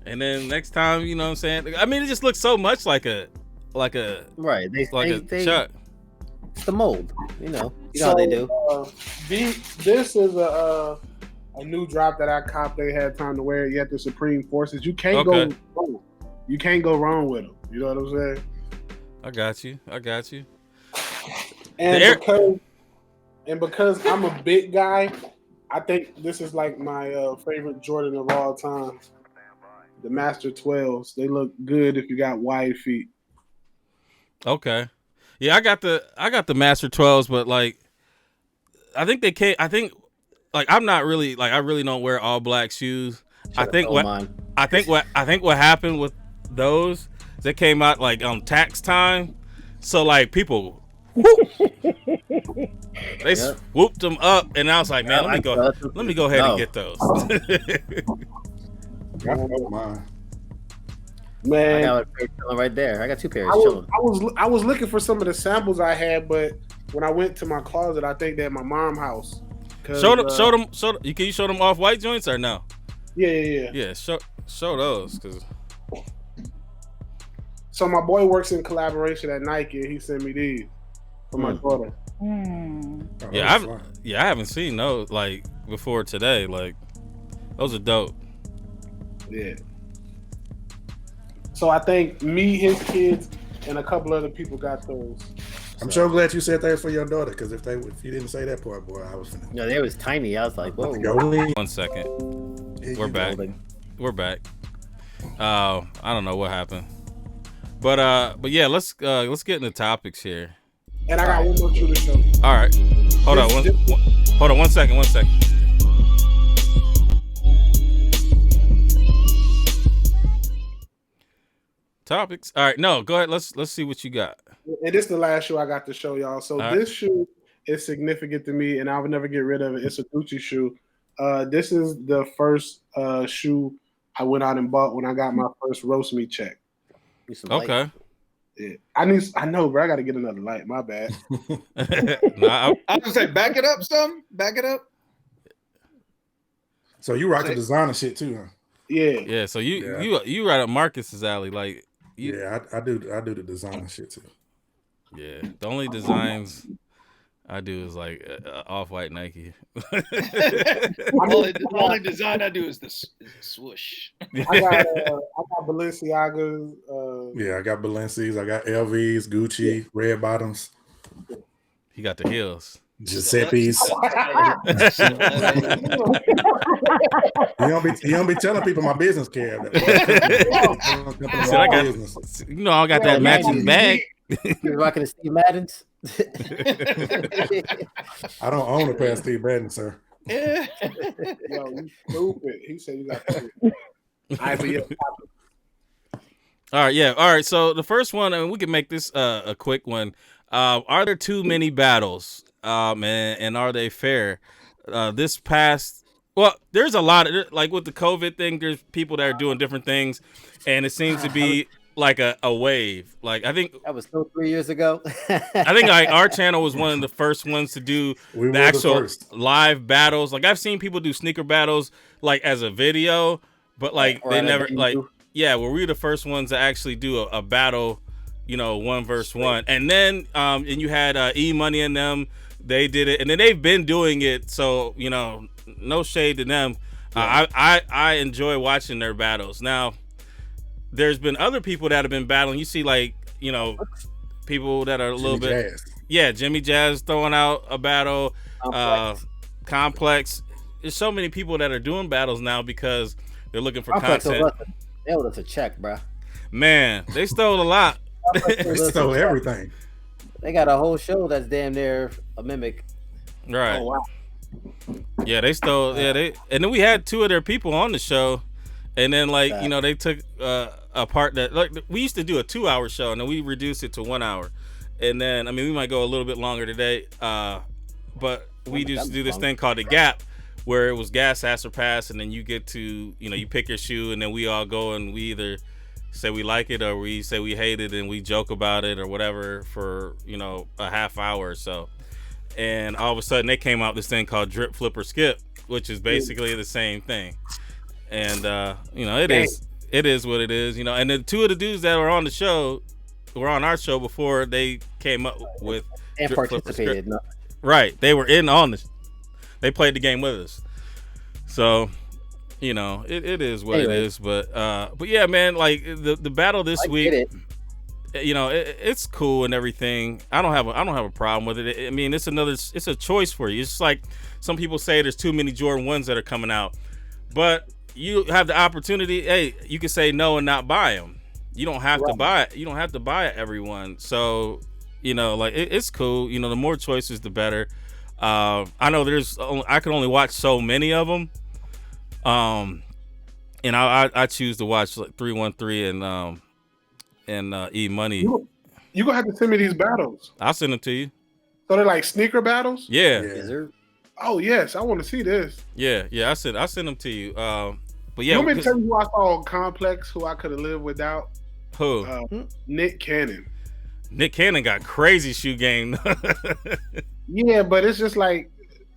And then next time, you know what I'm saying? I mean, it just looks so much like a right. They Chuck. It's the mold, you know how they do. This is a new drop that I copped. They had time to wear it. You had the Supreme Forces. You can't go wrong. You can't go wrong with them. You know what I'm saying? I got you. And because I'm a big guy, I think this is like my favorite Jordan of all time. The Master 12s. They look good if you got wide feet. Okay. Yeah, I got the Master 12s, but like I think I'm not really like, I really don't wear all black shoes. I think what happened with those, they came out like on tax time, so like people they swooped them up, and I was like, man, let me go ahead and get those. Man, I got a pair chilling right there. I got two pairs chilling. I was looking for some of the samples I had, but when I went to my closet, I think they're at my mom's house. Show them. Can you show them off white joints or no? Yeah. Yeah, show those, cause. So my boy works in collaboration at Nike, and he sent me these for my daughter. I haven't seen those like before today. Like those are dope. Yeah. So I think me, his kids, and a couple other people got those. I'm so glad you said that for your daughter, because if you didn't say that part, boy, I was finna. No, they was tiny. I was like, whoa. 1 second. We're back. I don't know what happened. But yeah, let's get into topics here. And I got one more shoe to show you. All right. Hold on 1 second. Topics. All right, no, go ahead. Let's see what you got. And this is the last shoe I got to show y'all. So this shoe is significant to me, and I would never get rid of it. It's a Gucci shoe. This is the first shoe I went out and bought when I got my first roast meat check. Okay. Yeah. I know, bro. I got to get another light. My bad. Nah, I was gonna say, back it up, some. Back it up. So you rock the designer shit too, huh? Yeah. Yeah. So you right up Marcus's alley, like. I do the designer shit too. Yeah. The only designs I do is like off-white Nike. only design I do is the swoosh. I got Balenciagas. I got Balenci's. I got LVs, Gucci, red bottoms. He got the heels. Giuseppe's. You don't be telling people my business, Kev. I got that matching bag. You're rocking the Steve Maddens. I don't own a pair of Steve Madden, sir. Yo, you stupid. He said you got to. All right, yeah. All right, so the first one, and we can make this a quick one. Are there too many battles? And are they fair? There's a lot of, like with the COVID thing, there's people that are doing different things, and it seems to be like a wave. Like I think that was still 3 years ago. I think like our channel was one of the first ones to do the actual live battles. Like I've seen people do sneaker battles like as a video, but like they never like where we were the first ones to actually do a battle, 1v1. And then and you had E-Money and them, they did it, and then they've been doing it, so no shade to them. I enjoy watching their battles. Now there's been other people that have been battling. You see, like, people that are a little bit. Jazz. Yeah, Jimmy Jazz throwing out a battle. Complex. There's so many people that are doing battles now because they're looking for content. They owed us a check, bro. Man, they stole a lot. They stole everything. They got a whole show that's damn near a mimic. Right. Oh, wow. Yeah, they stole. Yeah, and then we had two of their people on the show. And then, like, they took a part that, like, we used to do a 2-hour show, and then we reduced it to 1 hour. And then, I mean, we might go a little bit longer today, but we just do this thing called the Gap, where it was Gas, Ass, or Pass, and then you get to, you pick your shoe, and then we all go and we either say we like it or we say we hate it, and we joke about it or whatever for, a half hour or so. And all of a sudden, they came out with this thing called Drip, Flip, or Skip, which is basically the same thing. And it is what it is, and the two of the dudes that were on the show were on our show before they came up with and participated. No. Right, they were in on this. They played the game with us. So, it is what it is. But yeah, man, like the battle this week, it's cool and everything. I don't have a problem with it. I mean, it's a choice for you. It's just like some people say there's too many Jordan 1s that are coming out, but you have the opportunity. Hey, you can say no and not buy them. You don't have to buy it. You don't have to buy everyone. So, like it's cool. The more choices, the better. I know I can only watch so many of them. And I choose to watch like 313 and E-Money. You gonna have to send me these battles. I'll send them to you. So they're like sneaker battles? Yeah. Oh yes, I want to see this. Yeah. I send them to you. But yeah, you want me to tell you who I saw Complex, who I could have lived without? Who? Nick Cannon. Nick Cannon got crazy shoe game. Yeah, but it's just like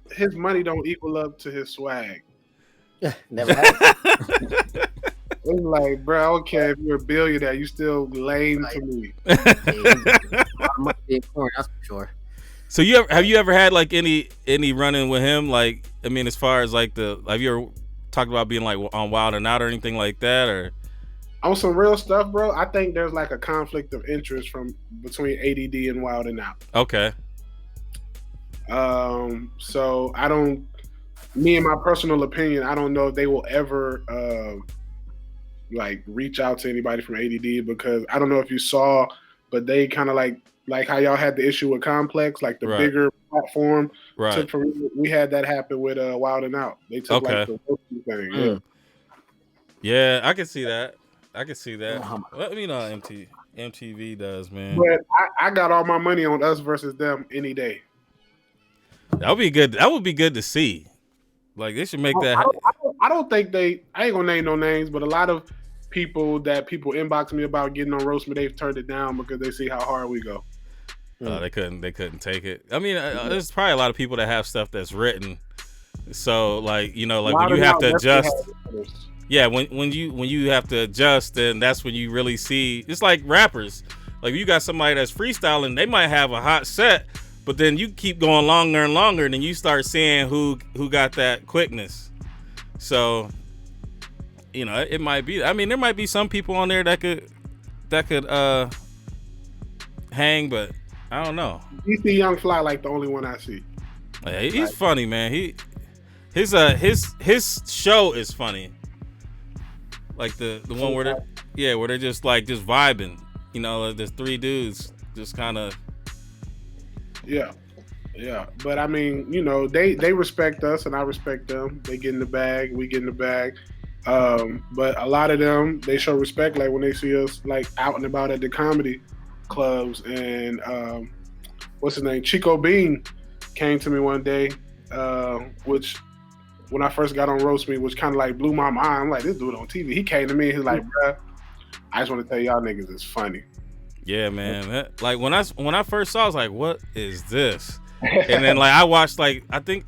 his money don't equal up to his swag. Never had. It's like, bro, I don't care if you're a billionaire, you still lame to me. Must be important, that's for sure. So have you ever had like any run-in with him? Like, I mean, as far as like have you ever talked about being like on Wild and Out or anything like that, or on some real stuff, bro? I think there's like a conflict of interest between ADD and Wild and Out. Okay. So me and my personal opinion, I don't know if they will ever like reach out to anybody from ADD, because I don't know if you saw, but they kind of like how y'all had the issue with Complex, like the bigger platform. Right. We had that happen with Wild and Out. They took like the thing. Yeah, I can see that. Let me know MTV does, man. But I got all my money on Us versus Them any day. That would be good. That would be good to see. Like they should make that. I don't think I ain't gonna name no names, but a lot of people inbox me about getting on Roast Me, they've turned it down because they see how hard we go. They couldn't take it. I mean, there's probably a lot of people that have stuff that's written. So like, you know, like when you have to adjust. Yeah, when you have to adjust, then that's when you really see. It's like rappers. Like you got somebody that's freestyling, they might have a hot set, but then you keep going longer and longer, and then you start seeing who got that quickness. So, you know, it might be. I mean, there might be some people on there that could hang, but I don't know. You see Young Fly like the only one I see. Yeah, he's funny, man. His show is funny. Like the one where they're just vibing. You know, there's three dudes just kind of. Yeah. But I mean, you know, they respect us and I respect them. They get in the bag, we get in the bag. But a lot of them, they show respect like when they see us like out and about at the comedy clubs. And what's his name? Chico Bean came to me one day, which when I first got on Roast Me, which kind of like blew my mind. I'm like, this dude on TV. He came to me and he's like, bruh, I just want to tell y'all niggas it's funny. Yeah, man. Like when I first saw, I was like, what is this? And then like I watched like I think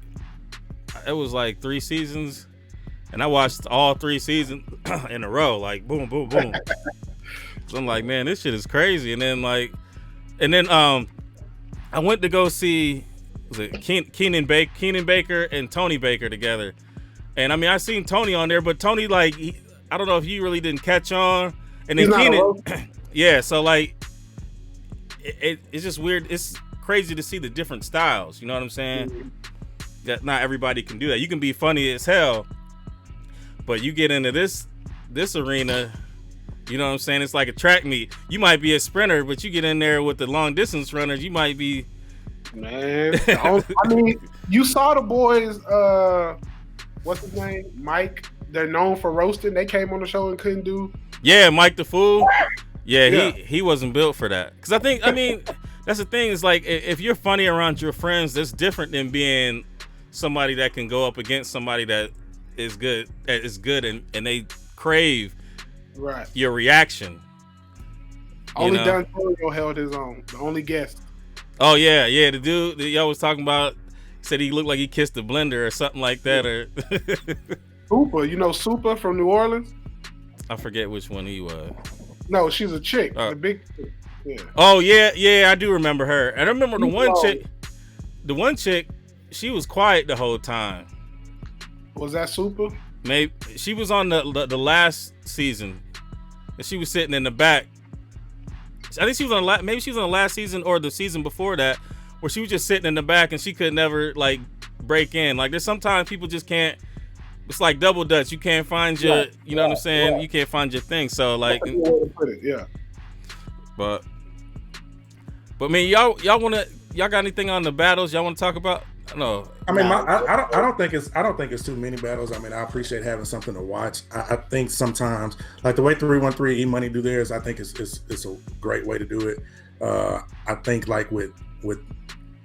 it was like 3 seasons, and I watched all 3 seasons in a row, like boom, boom, boom. So I'm like, man, this shit is crazy. And then I went to go see Keenan Baker and Tony Baker together. And I mean, I seen Tony on there, but Tony like I don't know if you really didn't catch on. And then Keenan, yeah. So like, it's just weird. It's crazy to see the different styles. You know what I'm saying? That not everybody can do that. You can be funny as hell, but you get into this arena. You know what I'm saying? It's like a track meet. You might be a sprinter, but you get in there with the long distance runners. You might be. Man, I mean, you saw the boys. What's his name? Mike. They're known for roasting. They came on the show and couldn't do. Yeah, Mike the Fool. Yeah, he wasn't built for that. Because I mean, that's the thing. Is like if you're funny around your friends, that's different than being somebody that can go up against somebody that is good, and they crave your reaction. Only Don Torio held his own. The only guest. Oh yeah. The dude that y'all was talking about said he looked like he kissed a blender or something like that. Or Super, you know Super from New Orleans? I forget which one he was. No, she's a chick. The big chick. Yeah. Oh yeah, I do remember her. And I remember the one chick, she was quiet the whole time. Was that Super? Maybe she was on the last season. And she was sitting in the back. I think she was on maybe she was on the last season or the season before that, where she was just sitting in the back and she could never like break in. Like there's sometimes people just can't. It's like double dutch. You can't find your, you know what I'm saying? You can't find your thing. So like, yeah. But man, y'all got anything on the battles y'all want to talk about? No. I mean, I don't think it's too many battles. I mean, I appreciate having something to watch. I think sometimes, like the way 313 E Money do theirs, I think it's a great way to do it. I think like with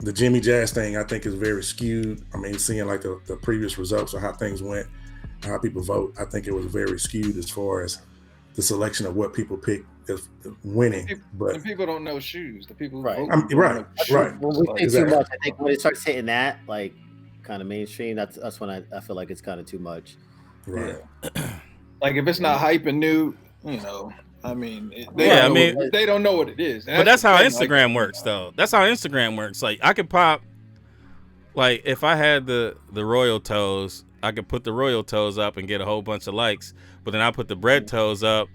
the Jimmy Jazz thing, I think is very skewed. I mean, seeing like the previous results of how things went, how people vote, I think it was very skewed as far as the selection of what people pick as winning. But people don't know shoes. The people right, vote, right. When we say too much, I think when it starts hitting that like kind of mainstream, that's when I feel like it's kind of too much. Right. Yeah. Like if it's not hype and new, you know. I mean, they don't know what it is. But that's how Instagram works, though. That's how Instagram works. Like I could pop, like if I had the royal toes, I could put the royal toes up and get a whole bunch of likes. But then I put the bread toes up,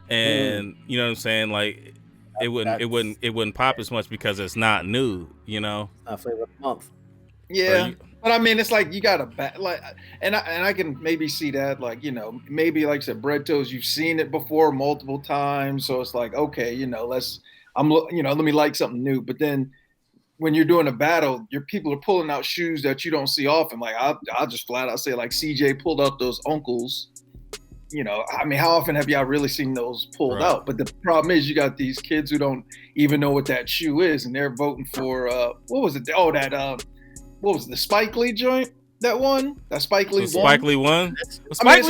and you know what I'm saying? Like it wouldn't pop as much because it's not new. You know. Flavor of the month. Yeah. But I mean, it's like you got to like, and I can maybe see that, like, you know, maybe like I said, bread toes, you've seen it before multiple times, so it's like, okay, you know, let me like something new. But then when you're doing a battle, your people are pulling out shoes that you don't see often. Like I'll just flat out say, like CJ pulled out those uncles. You know, I mean, how often have y'all really seen those pulled out? But the problem is, you got these kids who don't even know what that shoe is, and they're voting for what was it? Oh, that. What was it, the Spike Lee joint? That one, that Spike Lee So one. Spike Lee one. Spike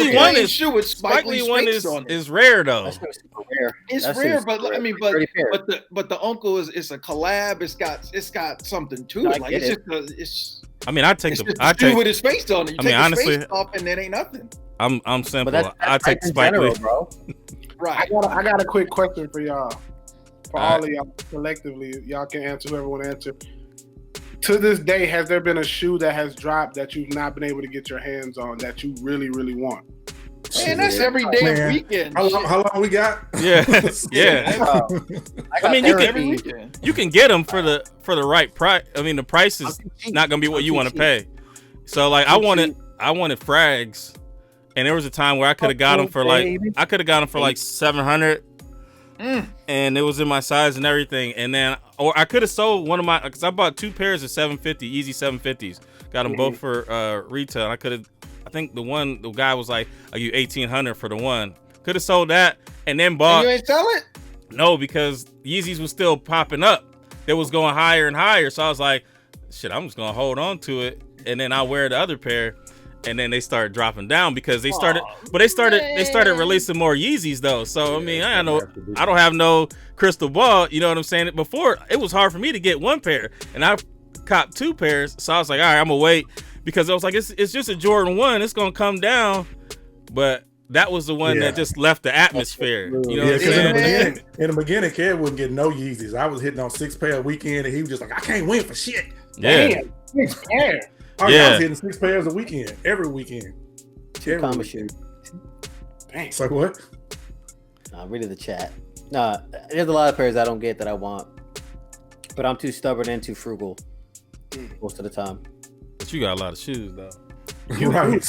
Lee one is rare though. That's super rare. It's That's rare, super but rare. I mean, Pretty fair. but the uncle it's a collab. It's got something to No, I it. Like get it's I mean, I take it's the just I a shoe take. with his face on it. You I mean, take honestly, his face off and it ain't nothing. I'm simple. But I take in Spike general, Lee. bro. Right. I got a quick question for y'all. For All all of y'all collectively, y'all can answer whoever want to answer. To this day, has there been a shoe that has dropped that you've not been able to get your hands on that you really, really want? Man, that's every damn Man, weekend. How long we got? Yeah, yeah. I mean, every weekend. you can get them for the right price. I mean, the price is not gonna be what you want to pay. So like, I wanted frags, and there was a time where I could have got them for like 700. And it was in my size and everything, and then or I could have sold one of my because I bought 2 pairs of 750 Easy 750s, got them both for retail. I could have, I think the guy was like, "Are you 1800 for the one?" Could have sold that and then bought. And you ain't sell it? No, because Yeezys was still popping up. It was going higher and higher, so I was like, "Shit, I'm just gonna hold on to it, and then I'll wear the other pair." And then they started dropping down because they started releasing more Yeezys though. So I mean, I don't have no crystal ball. You know what I'm saying? Before it was hard for me to get 1 pair, and I copped 2 pairs. So I was like, all right, I'm gonna wait because I was like, it's just a Jordan 1. It's gonna come down, but that was the one that just left the atmosphere. You know what I'm saying? In the beginning, Kev wouldn't get no Yeezys. I was hitting on 6 pair a weekend, and he was just like, I can't win for shit. Yeah. Damn, 6 pair. I was hitting 6 pairs a weekend, every weekend. Common shoe. Dang. So what? Nah, read the chat. Nah, there's a lot of pairs I don't get that I want, but I'm too stubborn and too frugal most of the time. But you got a lot of shoes though. Right.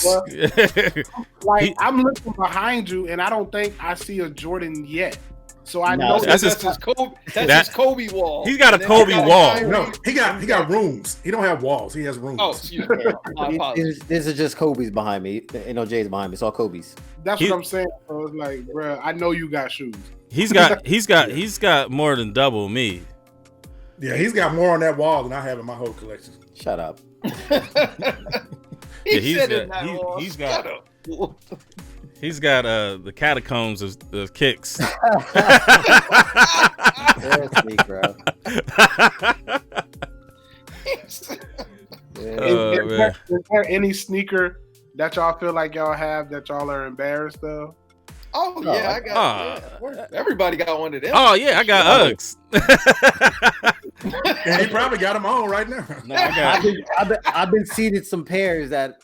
Like I'm looking behind you, and I don't think I see a Jordan yet. So I know that's his Kobe. That's his Kobe wall. He's got a Kobe wall. No, he got rooms. He don't have walls. He has rooms. Oh, excuse me. My apologies. These are just Kobe's behind me. Ain't no J's behind me. It's all Kobe's. That's what I'm saying. So it's like, bro, I know you got shoes. He's got more than double me. Yeah, he's got more on that wall than I have in my whole collection. Shut up. He's got the catacombs of the kicks. That's me, bro. Is there any sneaker that y'all feel like y'all have that y'all are embarrassed of? Oh yeah, I got. Everybody got one of them. Oh yeah, I got Uggs. And he probably got them on right now. No, I've been seeded some pairs that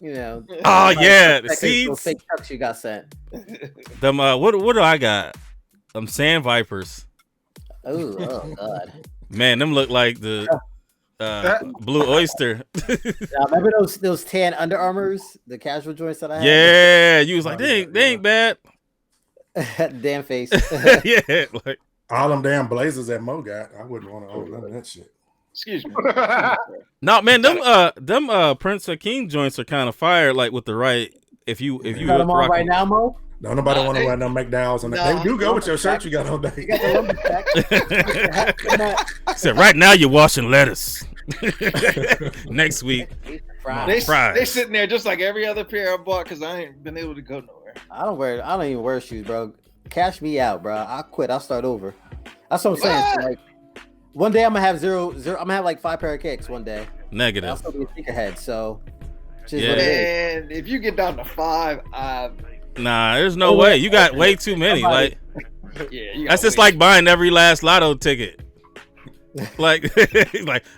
Oh yeah, the seeds. Fake trucks you got sent. Them what do I got? Sand Vipers. Oh god. Man, them look like the Blue Oyster. Remember those tan Under Armours, the casual joints that I had? Yeah, you was like they ain't bad. Damn face. Yeah, like all them damn blazers that Mo got. I wouldn't want to own none of that shit. Excuse me. No, man, them Prince Hakeem joints are kind of fire. Like with the right, if you got them on right now, Mo. No, nobody want to wear no McDowell's on that. They do go with your shirt you got on there. You got the lumberjack. Said right now you're washing lettuce. Next week, they sitting there just like every other pair I bought because I ain't been able to go nowhere. I don't even wear shoes, bro. Cash me out, bro. I'll quit. I'll start over. That's what I'm saying. So, like, one day I'm gonna have zero. I'm gonna have like 5 pair of kicks one day. Negative. I'll still be a sneakerhead. So, man, if you get down to 5, nah, there's no way. You got way too many. Like, yeah, that's just like buying every last lotto ticket. Like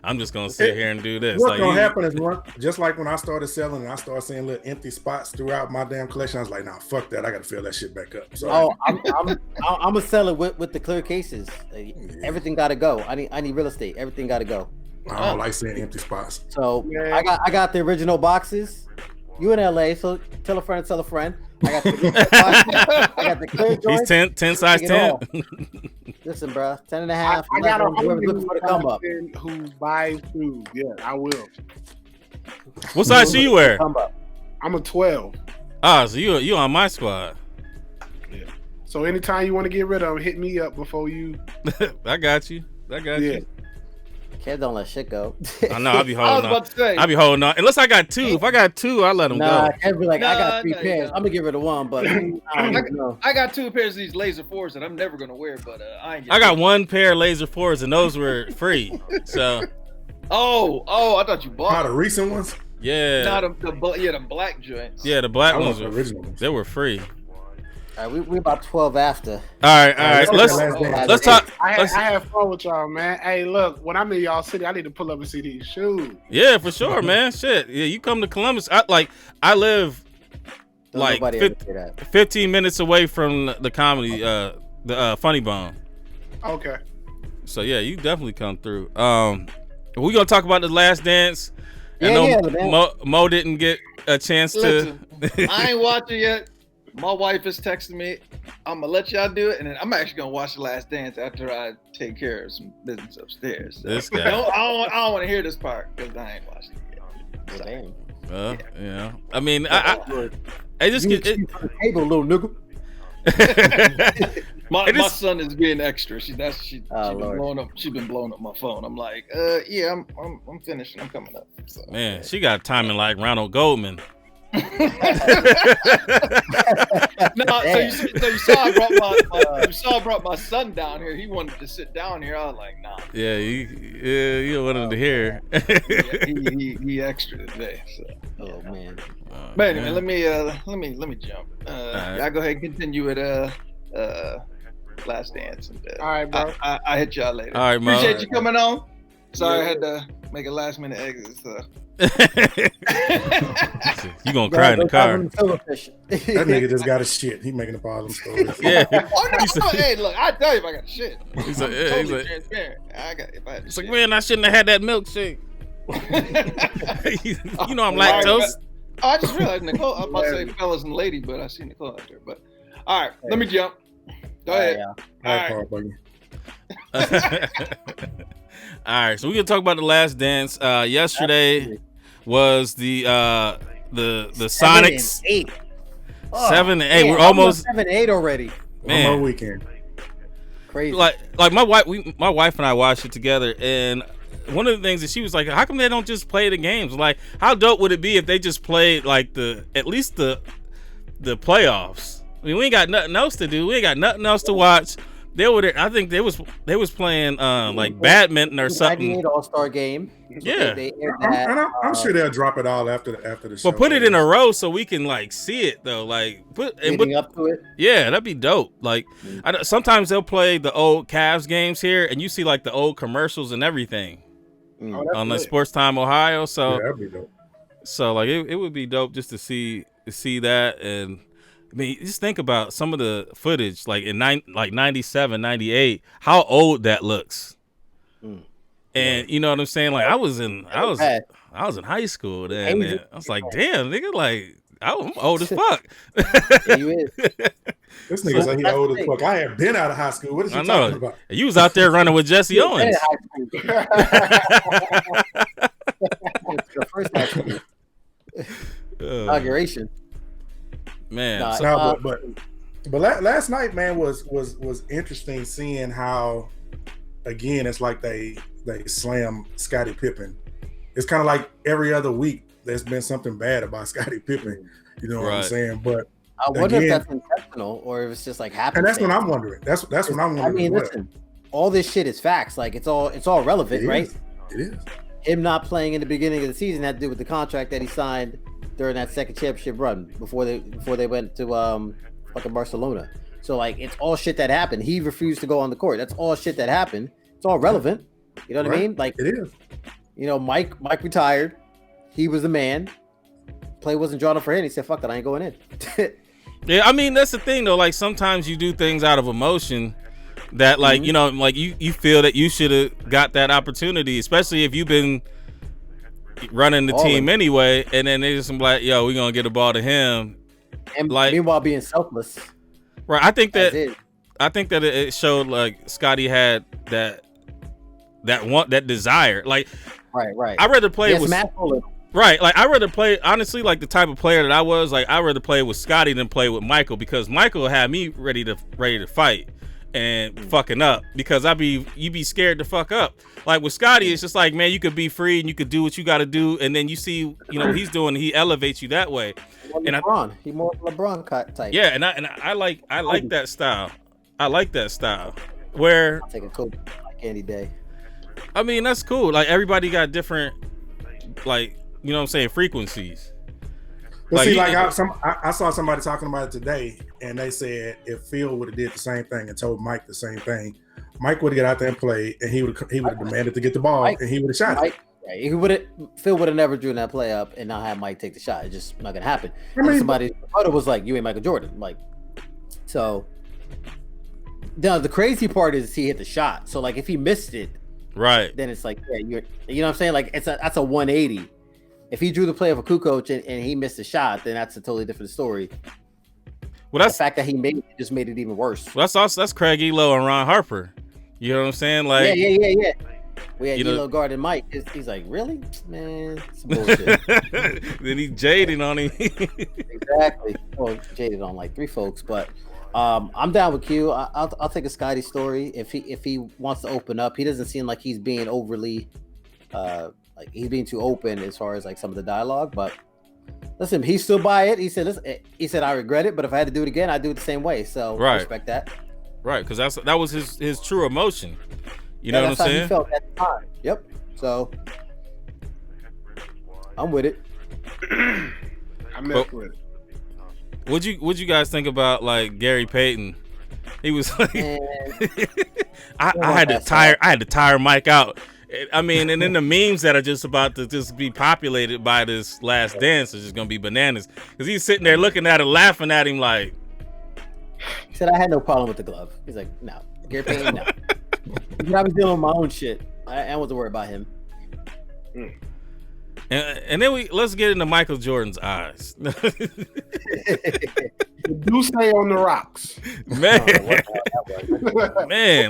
I'm just gonna sit here and do this. What's like, gonna happen is just like when I started selling and I started seeing little empty spots throughout my damn collection, I was like, nah, fuck that. I gotta fill that shit back up. So I'm gonna sell it with the clear cases. Everything gotta go. I need real estate. Everything gotta go. I don't like seeing empty spots. So I got the original boxes. You in LA, so tell a friend, tell a friend. I got the clear joints. He's 10 size 10. Listen, bro, 10 and a half. I got a whoever's looking for the come up. Who buys shoes? Yeah, I will. What size shoe you wear? I'm a 12. Ah, so you on my squad. Yeah. So anytime you want to get rid of them, hit me up before you. I got you. Yeah. Kev don't let shit go. I know. I'll be holding I was about to say. I'll be holding on. Unless I got two. If I got two, I let them Nah, go. Kev be like, I got 3 Nah, pairs. I'm gonna give her the one, but I don't know. I got 2 pairs of these laser 4s that I'm never gonna wear, but I got 1 pair of laser 4s, and those were free. So. Oh, I thought you bought the recent ones. Yeah. Not the black joints. Yeah, the black ones were original. They were free. All right, we about 12 after. All right. Let's talk. I have fun with y'all, man. Hey, look, when I'm in y'all city, I need to pull up and see these shoes. Yeah, for sure, man. Shit. Yeah, you come to Columbus. I live like 15 minutes away from the comedy, the Funny Bone. Okay. So yeah, you definitely come through. We're gonna talk about The Last Dance. Mo didn't get a chance to. I ain't watching yet. My wife is texting me. I'm gonna let y'all do it, and then I'm actually gonna watch The Last Dance after I take care of some business upstairs. So this guy. I don't want to hear this part because I ain't watching it yet. Yeah. I mean, I just get it. Table, little nigga. My son is being extra. She's been blowing up my phone. I'm like, yeah, I'm finishing. I'm coming up. So. Man, she got timing like Ronald Goldman. So you saw I brought my son down here. He wanted to sit down here. I was like, nah. Yeah, you don't want him to hear. he extra today. So. Oh man. But anyway, let me jump. Y'all go ahead and continue at Last Dance. And, all right, bro. I hit y'all later. All right, Mo. Appreciate you coming on. Sorry I had to make a last minute exit. So. You gonna cry in the car? That nigga just got a shit. He making up all them stories. Yeah. Hey, look, I tell you if I got shit. He's like, totally transparent. It's like, man, I shouldn't have had that milkshake. You know I'm lactose. I just realized Nicole. I'm about to say fellas and lady, but I see Nicole out there. But all right, let me jump. Go ahead. All right. All right, so we can talk about The Last Dance. Yesterday was the Sonics 7 and 8. 7 and 8. Man, We're almost 7 and 8 already. Man, one more weekend. Crazy. Like my wife and I watched it together, and one of the things that she was like, "How come they don't just play the games? Like, how dope would it be if they just played like at least the playoffs? I mean, we ain't got nothing else to do. We ain't got nothing else to watch." They were there. I think they was playing like badminton or something. 98 All-Star game. Yeah, they aired that. I'm sure they'll drop it all after the show. But put it in a row so we can like see it though. Like leading up to it. Yeah, that'd be dope. Like sometimes they'll play the old Cavs games here, and you see like the old commercials and everything on like Sports Time Ohio. So that'd be dope. So like it would be dope just to see that. And I mean, just think about some of the footage, like in 97, 98, how old that looks. And you know what I'm saying? Like I was in high school then. And I was like, damn, nigga, like I'm old as fuck. Yeah, you is. This nigga say he old as fuck. I have been out of high school. What is you talking about? You was out there running with Jesse Owens. Your first high school. Inauguration. Man, but last night, man, was interesting seeing how, again, it's like they slam Scottie Pippen. It's kind of like every other week there's been something bad about Scottie Pippen. You know what I'm saying? But I wonder if that's intentional or if it's just like happening. And that's what I'm wondering. That's what I'm wondering. I mean, listen, all this shit is facts. Like it's all relevant, right? It is. Him not playing in the beginning of the season had to do with the contract that he signed during that second championship run before they went to fucking Barcelona. So like it's all shit that happened. He refused to go on the court. That's all shit that happened. It's all relevant. You know what I mean? Like it is. You know, Mike retired. He was the man. Play wasn't drawn up for him. He said, "Fuck that, I ain't going in." Yeah, I mean that's the thing though. Like sometimes you do things out of emotion that like you know like you feel that you should have got that opportunity, especially if you've been running the team anyway, and then they just like, yo, we're gonna get the ball to him, and like meanwhile being selfless. Right. I think that it showed like Scotty had that desire. Like, right. I'd rather play with right. Like I'd rather play honestly like the type of player that I was. Like I'd rather play with Scotty than play with Michael because Michael had me ready to fight, and fucking up because you be scared to fuck up. Like with Scotty, it's just like, man, you could be free and you could do what you got to do, and then you see, what he's doing, he elevates you that way. He more LeBron type. Yeah, and I like that style. I like that style where I'll take a Kobe like any day. I mean, that's cool. Like everybody got different, like frequencies. Well, see, I saw somebody talking about it today, and they said if Phil would have did the same thing and told Mike the same thing, Mike would have got out there and played, and he would have demanded to get the ball, and he would have shot it. Phil would have never drew that play up and not have Mike take the shot. It's just not gonna happen. Somebody was like, "You ain't Michael Jordan." Like, so. Now the crazy part is he hit the shot. So like if he missed it, right, then it's like, yeah, you know what I'm saying? Like that's a 180. If he drew the play of a Kukoc and he missed a shot, then that's a totally different story. Well, that's the fact that he made it just made it even worse. Well, that's Craig Elo and Ron Harper. You know what I'm saying? Like, yeah. We had Elo guarding Mike. He's like, really, man, it's bullshit. Then he jaded on him. Exactly. Well, jaded on like 3 folks, but. I'm down with Q. I'll take a Scotty story if he wants to open up. He doesn't seem like he's being overly like he's being too open as far as like some of the dialogue. But listen, he's still by it. He said I regret it, but if I had to do it again, I'd do it the same way. So I respect that. Right, because that was his true emotion. You know what I'm saying? How he felt at the time. Yep. So I'm with it. I'm with it. What'd you guys think about like Gary Payton? He was like, I had to tire Mike out. I mean, and then the memes that are just about to just be populated by this last dance is just gonna be bananas because he's sitting there looking at him, laughing at him like. He said I had no problem with the glove. He's like, no, Gary Payton, no. I was dealing with my own shit. I wasn't worried about him. And then let's get into Michael Jordan's eyes. Do stay on the rocks, man.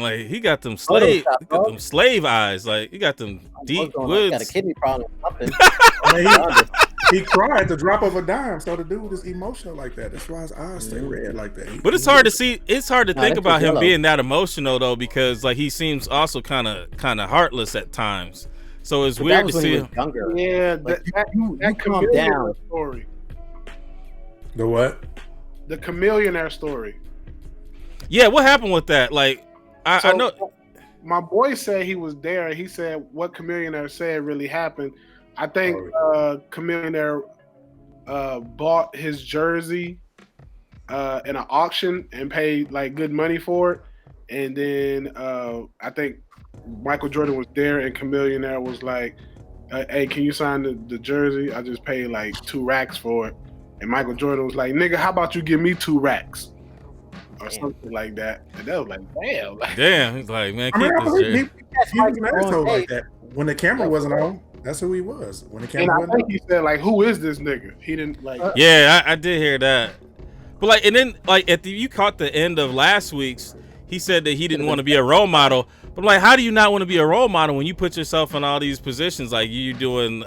Like he got them slave eyes. Like he got them deep woods. Got a kidney problem. He cried at the drop of a dime. So the dude is emotional like that. That's why his eyes stay red like that. But it's hard to see. It's hard to think about him being that emotional though, because like he seems also kind of heartless at times. So it's weird to see him. Younger. Yeah, like, that chameleon story. The what? The chameleon story. Yeah, what happened with that? Like, I know. My boy said he was there. He said what chameleon said really happened. I think chameleon bought his jersey in an auction and paid like good money for it, and then I think Michael Jordan was there, and Chameleon was like, "Hey, can you sign the jersey? I just paid like 2 racks for it." And Michael Jordan was like, "Nigga, how about you give me 2 racks?" Or something like that. And that was like, damn. Damn. He's like, man, keep this jersey. He was an asshole like that. When the camera wasn't on, that's who he was. When the camera wasn't on. I think he said, like, who is this nigga? He didn't like. Yeah, I did hear that. But like, and then like you caught the end of last week's. He said that he didn't want to be a role model. But like, how do you not want to be a role model when you put yourself in all these positions? Like you doing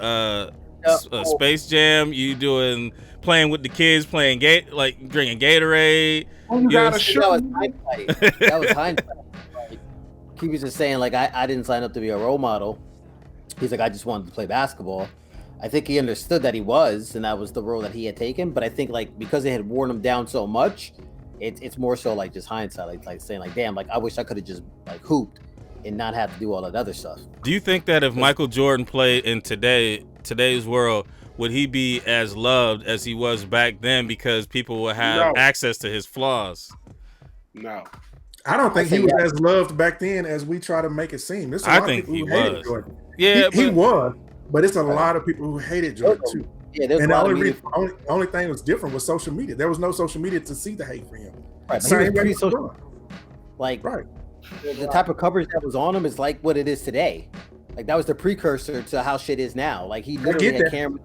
Space Jam, you doing playing with the kids, playing like drinking Gatorade. Oh, you got a show. That was hindsight. That was hindsight. Like, he was just saying, like, I didn't sign up to be a role model. He's like, I just wanted to play basketball. I think he understood that he was, and that was the role that he had taken. But I think like because it had worn him down so much, it's more so like just hindsight, like saying like, damn, like I wish I could have just like hooped and not have to do all that other stuff. Do you think that if Michael Jordan played in today's world, would he be as loved as he was back then because people would have access to his flaws? No. I don't think he was as loved back then as we try to make it seem. I think he was. Jordan. Yeah, he was, but it's a lot of people who hated Jordan too. Yeah, and the only thing that was different was social media. There was no social media to see the hate for him. Right, the type of coverage that was on him is like what it is today. Like that was the precursor to how shit is now. Like he literally had cameras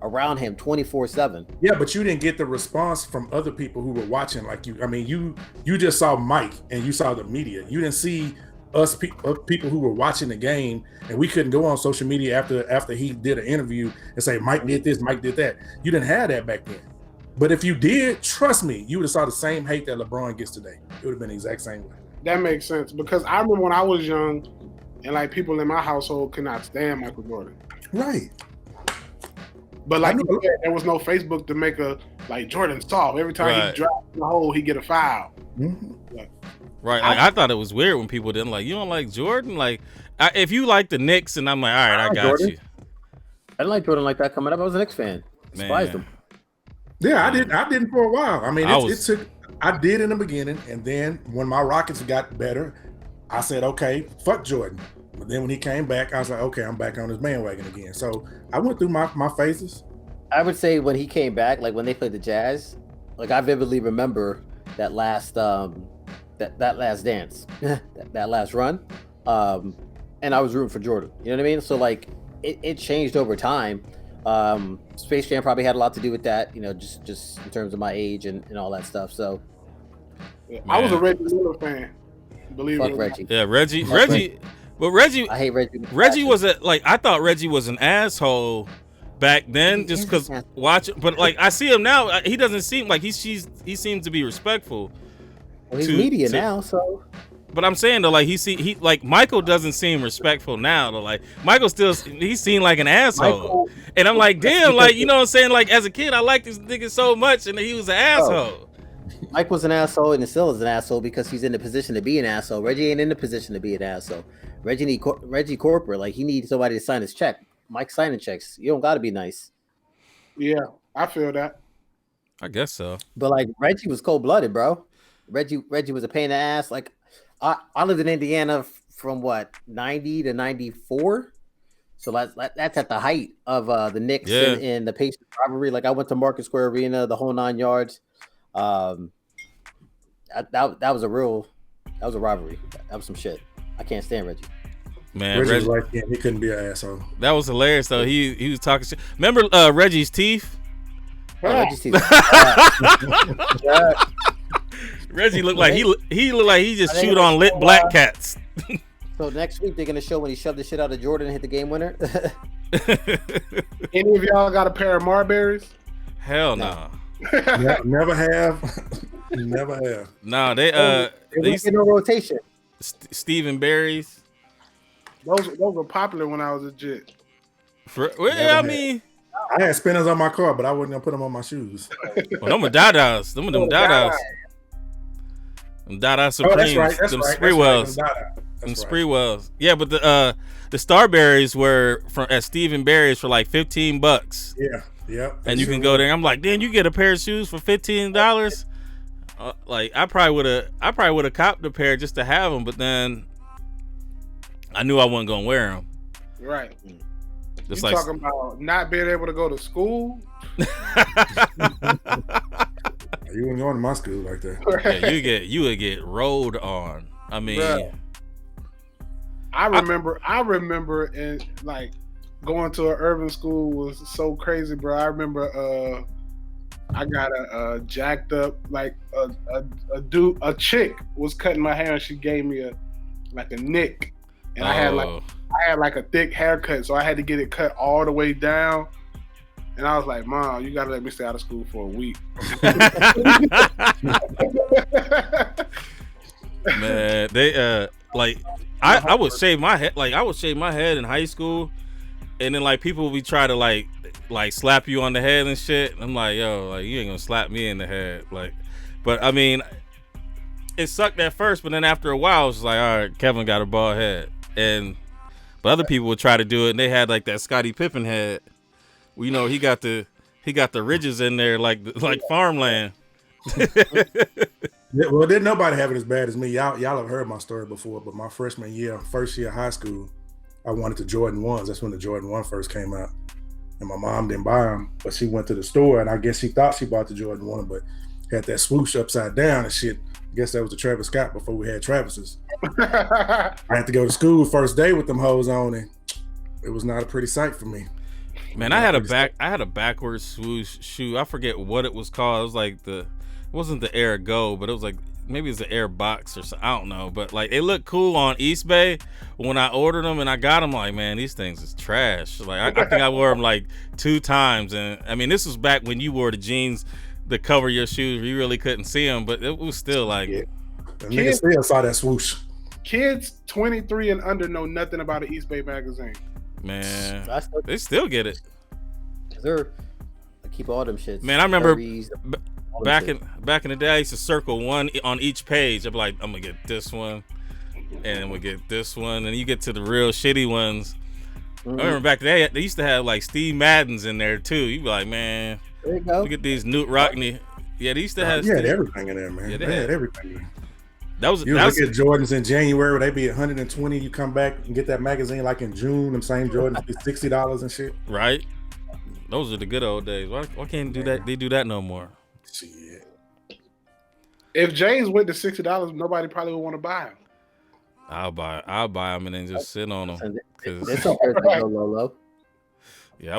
around him 24/7. Yeah, but you didn't get the response from other people who were watching like you. I mean, you just saw Mike and you saw the media. You didn't see us people who were watching the game, and we couldn't go on social media after he did an interview and say Mike did this, Mike did that. You didn't have that back then. But if you did, trust me, you would have saw the same hate that LeBron gets today. It would have been the exact same way. That makes sense because I remember when I was young, and like people in my household could not stand Michael Jordan. Right. But like you said, there was no Facebook to make a like Jordan soft. Every time he dropped the hole, he get a foul. Mm-hmm. Like I thought it was weird when people didn't like. You don't like Jordan? Like if you like the Knicks, and I'm like, all right, I got Jordan. you. I didn't like Jordan like that coming up. I was a Knicks fan. Despised him. Yeah, I didn't for a while. I mean, it took. I did in the beginning, and then when my Rockets got better, I said, okay, fuck Jordan. But then when he came back, I was like, okay, I'm back on his bandwagon again. So I went through my phases. I would say when he came back, like when they played the Jazz, like I vividly remember that last that last dance, that last run, and I was rooting for Jordan. You know what I mean? So like it changed over time. Space Jam probably had a lot to do with that, you know, just in terms of my age and all that stuff. So I was a Reggie Miller fan. Believe fuck it or Reggie. Yeah, Reggie. But Reggie, I hate Reggie. Reggie was I thought Reggie was an asshole back then, just because but like I see him now, he doesn't seem like he seems to be respectful. Well, he's media now, so. But I'm saying though, like he like Michael doesn't seem respectful now. Though, like Michael he seemed like an asshole, and I'm like, damn, like you know what I'm saying? Like as a kid, I liked this nigga so much, and he was an asshole. Mike was an asshole, and still is an asshole because he's in the position to be an asshole. Reggie ain't in the position to be an asshole. Reggie corporate, like he needs somebody to sign his check. Mike signing checks. You don't got to be nice. Yeah, I feel that. I guess so. But like Reggie was cold blooded, bro. Reggie was a pain in the ass. Like I lived in Indiana from what 90 to 94, so that's at the height of the Knicks and the Pacers rivalry. Like I went to Market Square Arena, the whole 9 yards. That was a rivalry. That was some shit. I can't stand Reggie. Man, Reggie was like, yeah, he couldn't be an asshole. That was hilarious though. He was talking shit. Remember Reggie's teeth? Reggie's teeth. Reggie looked like he looked like he just chewed on lit black cats. So next week they're gonna show when he shoved the shit out of Jordan and hit the game winner. Any of y'all got a pair of Marberries? Hell no. Never have. Never have. No, they went in no rotation. Stephen Barry's. Those were popular when I was a jit. I mean, I had spinners on my car, but I wasn't gonna put them on my shoes. Well, them were Dadas. Them Dadas. Them Dada Supremes. Them Spreewells. Them Spreewells. Yeah, but the Starberries were at Stephen Barry's for like $15. Yeah. Yeah. And you can go there. I'm like, damn, you get a pair of shoes for $15. Like I probably would have copped a pair just to have them, but then I knew I wasn't gonna wear them. Right. Just you like talking about not being able to go to school? You wouldn't go to my school like that. Yeah, you would get rolled on. I mean, bruh. I remember in like going to an urban school was so crazy, bro. I remember I got a jacked up like a chick was cutting my hair and she gave me a nick, and I had like a thick haircut, so I had to get it cut all the way down. And I was like, Mom, you gotta let me stay out of school for a week. Man, they like I would shave my head. Like I would shave my head in high school, and then like people would try to like slap you on the head and shit. I'm like, yo, like you ain't gonna slap me in the head. Like, but I mean, it sucked at first, but then after a while, it was like, all right, Kevin got a bald head, but other people would try to do it, and they had like that Scottie Pippen head. Well, you know, he got the ridges in there like farmland. Yeah, well, didn't nobody have it as bad as me. Y'all have heard my story before, but my freshman year, first year of high school, I wanted the Jordan 1s. That's when the Jordan 1 first came out. And my mom didn't buy them, but she went to the store, and I guess she thought she bought the Jordan 1, but had that swoosh upside down and shit. I guess that was the Travis Scott before we had Travis's. I had to go to school first day with them hoes on, and it was not a pretty sight for me. Man, I had a backwards swoosh shoe. I forget what it was called. It was like it wasn't the Air Go, but it was like maybe it's the Air Box or something. I don't know, but like it looked cool on East Bay when I ordered them and I got them. Like, man, these things is trash. Like I think I wore them like 2 times, and I mean this was back when you wore the jeans to cover your shoes. You really couldn't see them, but it was still like. Yeah. The niggas still saw that swoosh. Kids 23 and under know nothing about an East Bay magazine. Man, they still get it. I keep all them shits. Man, I remember 30s, back in the day, I used to circle one on each page. I'm like, I'm gonna get this one, and I'm gonna get this one, and you get to the real shitty ones. I remember back then they used to have like Steve Madden's in there too. You'd be like, man, there you go. Look at these Newt Rockney. Yeah, they used to have. You had everything in there, man. Yeah, they had everything in there. You look at Jordans in January, they be 120. You come back and get that magazine like in June. Them same Jordans be $60 and shit. Right. Those are the good old days. Why can't do that? They do that no more. Shit. If James went to $60, nobody probably would want to buy him. I'll buy them and then just sit on them. Yeah,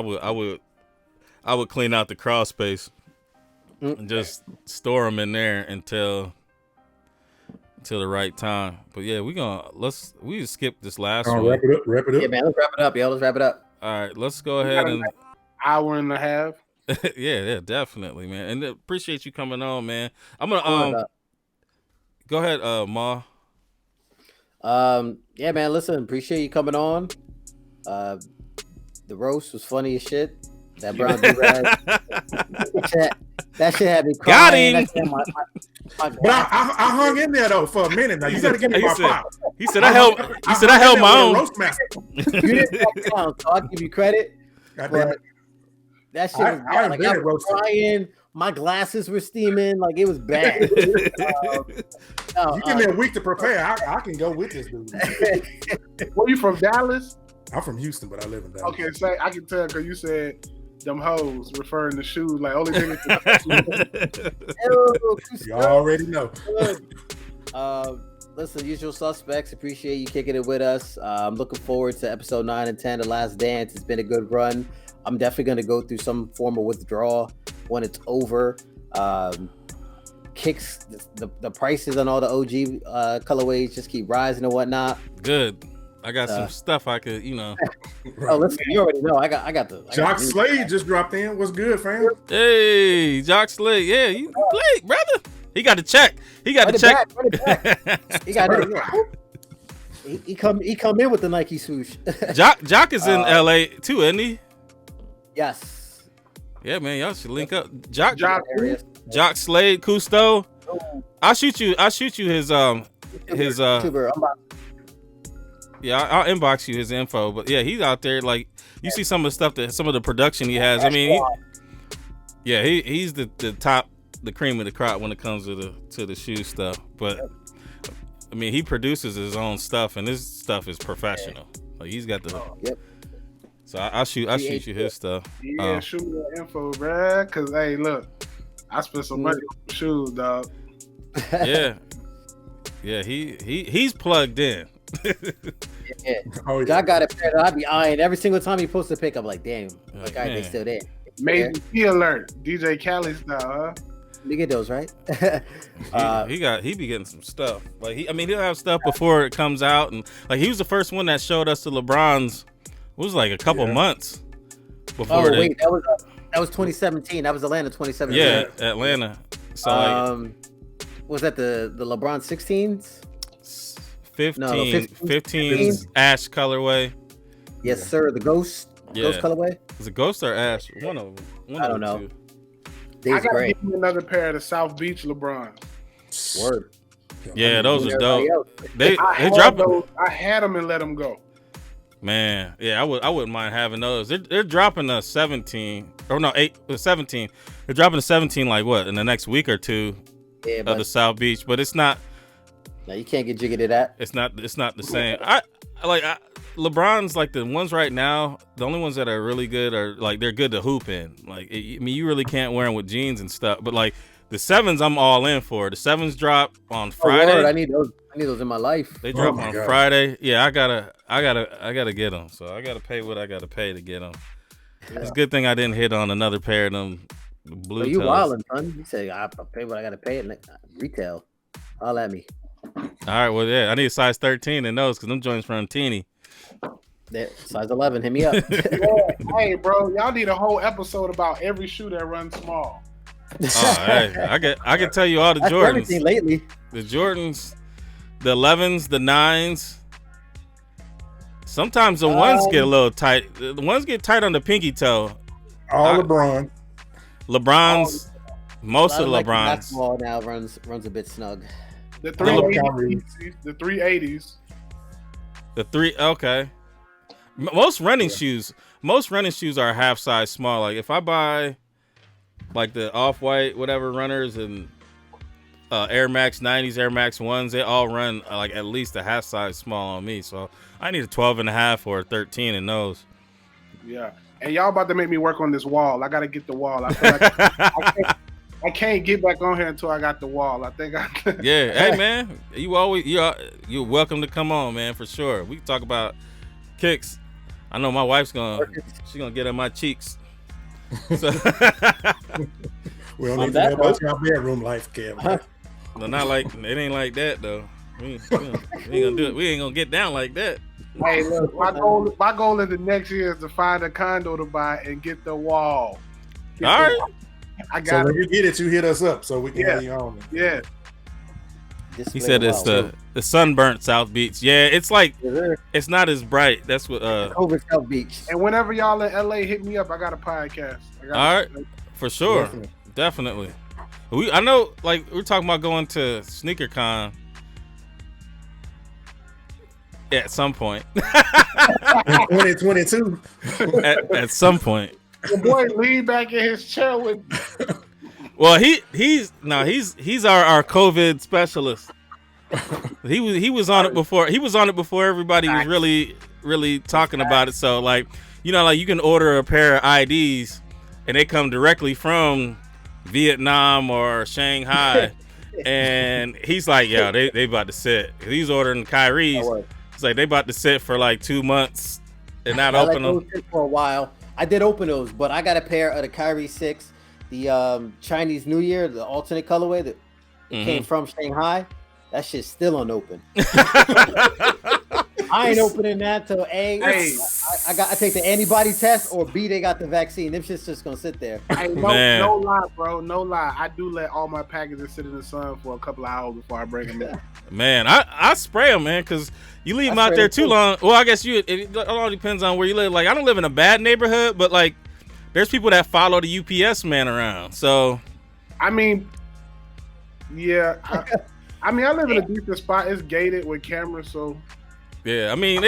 I would clean out the crawl space and just store them in there until the right time. But yeah, we just skip this last one. Wrap it up. Yeah, man, let's wrap it up, yo. Let's wrap it up. All right, let's go ahead and hour and a half. yeah, definitely, man. And appreciate you coming on, man. I'm gonna go ahead, Ma. Yeah, man. Listen, appreciate you coming on. The roast was funny as shit. That brown that shit had me crying. Got him. But I hung in there though for a minute. Now you gotta give me my props. He said I held my own. Roast master. You didn't back down, so I'll give you credit. But that shit was bad. Like, I was crying. My glasses were steaming. Like, it was bad. You give me a week to prepare. I can go with this dude. Were you from Dallas? I'm from Houston, but I live in Dallas. Okay, so I can tell because you said them hoes referring to shoes. Like, only thing you already know. Listen, usual suspects. Appreciate you kicking it with us. I'm looking forward to episode 9 and 10, The Last Dance. It's been a good run. I'm definitely going to go through some form of withdrawal when it's over. Kicks, the prices on all the OG colorways just keep rising and whatnot. Good. I got some stuff I could, Oh, listen, you already know. I got the Jock Slade just dropped in. What's good, fam? Hey, Jock Slade. Yeah, you played, brother. He got the check. He got the check. He got it. He come in with the Nike swoosh. Jock is in LA too, isn't he? Yes. Yeah, man, y'all should link up. Jock Slade, Cousteau. I'll shoot you his yeah, I'll inbox you his info. But yeah, he's out there. Like, you see some of the stuff some of the production he has. I mean, he's the top, the cream of the crop when it comes to the shoe stuff. But I mean, he produces his own stuff, and his stuff is professional. Like, he's got the. Yep. So I'll shoot you his stuff. Yeah, shoot me that info, bruh. Cause hey, look, I spent some money on shoes, dog. Yeah, he's plugged in. Yeah. Oh, yeah. I got a pair that I be eyeing every single time he posts a pic. I'm like, damn, like, all right, they still there. Made me alert, DJ Khaled style, huh? You get those, right? he be getting some stuff. Like, he'll have stuff before it comes out, and like, he was the first one that showed us the LeBron's. It was like a couple months before. Oh wait, that was 2017. That was Atlanta 2017. Yeah, Atlanta. So was that the LeBron 16s? 15's Ash colorway. Yes, sir. The Ghost colorway. Is it Ghost or Ash? One of them. I don't know. I gotta give you another pair of the South Beach LeBron. Word. Yeah, those are dope. They dropped those. I had them and let them go. Man, yeah, I wouldn't mind having those. They're dropping a 17 or no 17. They're dropping a 17 like what in the next week or two of the South Beach, but it's not. No, you can't get jiggy to that. It's not the same. LeBron's like the ones right now. The only ones that are really good are like they're good to hoop in. Like you really can't wear them with jeans and stuff. But like the 7s, I'm all in for. The 7s drop on Friday. Lord, I need those in my life. They drop on Friday. Yeah, I gotta get them. So I gotta pay what I gotta pay to get them. Yeah. It's a good thing I didn't hit on another pair of them blue. You wildin', son. You say I pay what I gotta pay at retail. All at me. All right, well, yeah, I need a size 13 in those because them joints from teeny. Yeah, size 11, hit me up. Hey, bro, y'all need a whole episode about every shoe that runs small. Oh, hey, I can tell you all the That's Jordans. everything lately. The Jordans, the 11s, the 9s. Sometimes the ones get a little tight. The ones get tight on the pinky toe. LeBron. LeBron's, most of the Like LeBron's. basketball now runs a bit snug. The 380s. The 380s. The three, okay. Most running shoes are half size small. Like if I buy like the off-white whatever runners and Air Max 90s, Air Max 1s, they all run like at least a half size small on me. So I need a 12 and a half or a 13 in those. Yeah. And y'all about to make me work on this wall. I got to get the wall. I feel like I can't get back on here until I got the wall. I think I can. Yeah. Hey, man, you're welcome to come on, man, for sure. We can talk about kicks. I know my wife's she's gonna get on my cheeks. So We don't need to know about your bedroom life, Kev. No, not like it ain't like that though. We ain't gonna do it. We ain't gonna get down like that. Hey, look, my goal in the next year is to find a condo to buy and get the wall. All right. I got so when you get it, you hit us up so we can have you on. Yeah. He said it's the sunburnt South Beach. Yeah, it's like it's not as bright. That's what over South Beach. And whenever y'all in LA, hit me up. I got a podcast. All right, for sure, definitely. I know, like we're talking about going to SneakerCon at some point. In 2022. at some point. Your boy leaned back in his chair with. Well, he's our COVID specialist. He was on it before. He was on it before everybody was really talking about it. So like you can order a pair of IDs and they come directly from Vietnam or Shanghai, and he's like, yeah, they about to sit. He's ordering Kyrie's. It's like they about to sit for like 2 months and not open them for a while. I did open those, but I got a pair of the Kyrie 6, the Chinese New Year, the alternate colorway that came from Shanghai. That shit's still unopened. I ain't opening that till A. I take the antibody test, or B, they got the vaccine. Them shit's just gonna sit there. Hey, no lie, bro. No lie. I do let all my packages sit in the sun for a couple of hours before I bring them in. Man, I spray them, man, because you leave them out there too long. Well, I guess it all depends on where you live. Like, I don't live in a bad neighborhood, but like, there's people that follow the UPS man around. So, I mean, yeah. I live in a decent spot. It's gated with cameras, so. Yeah, I mean,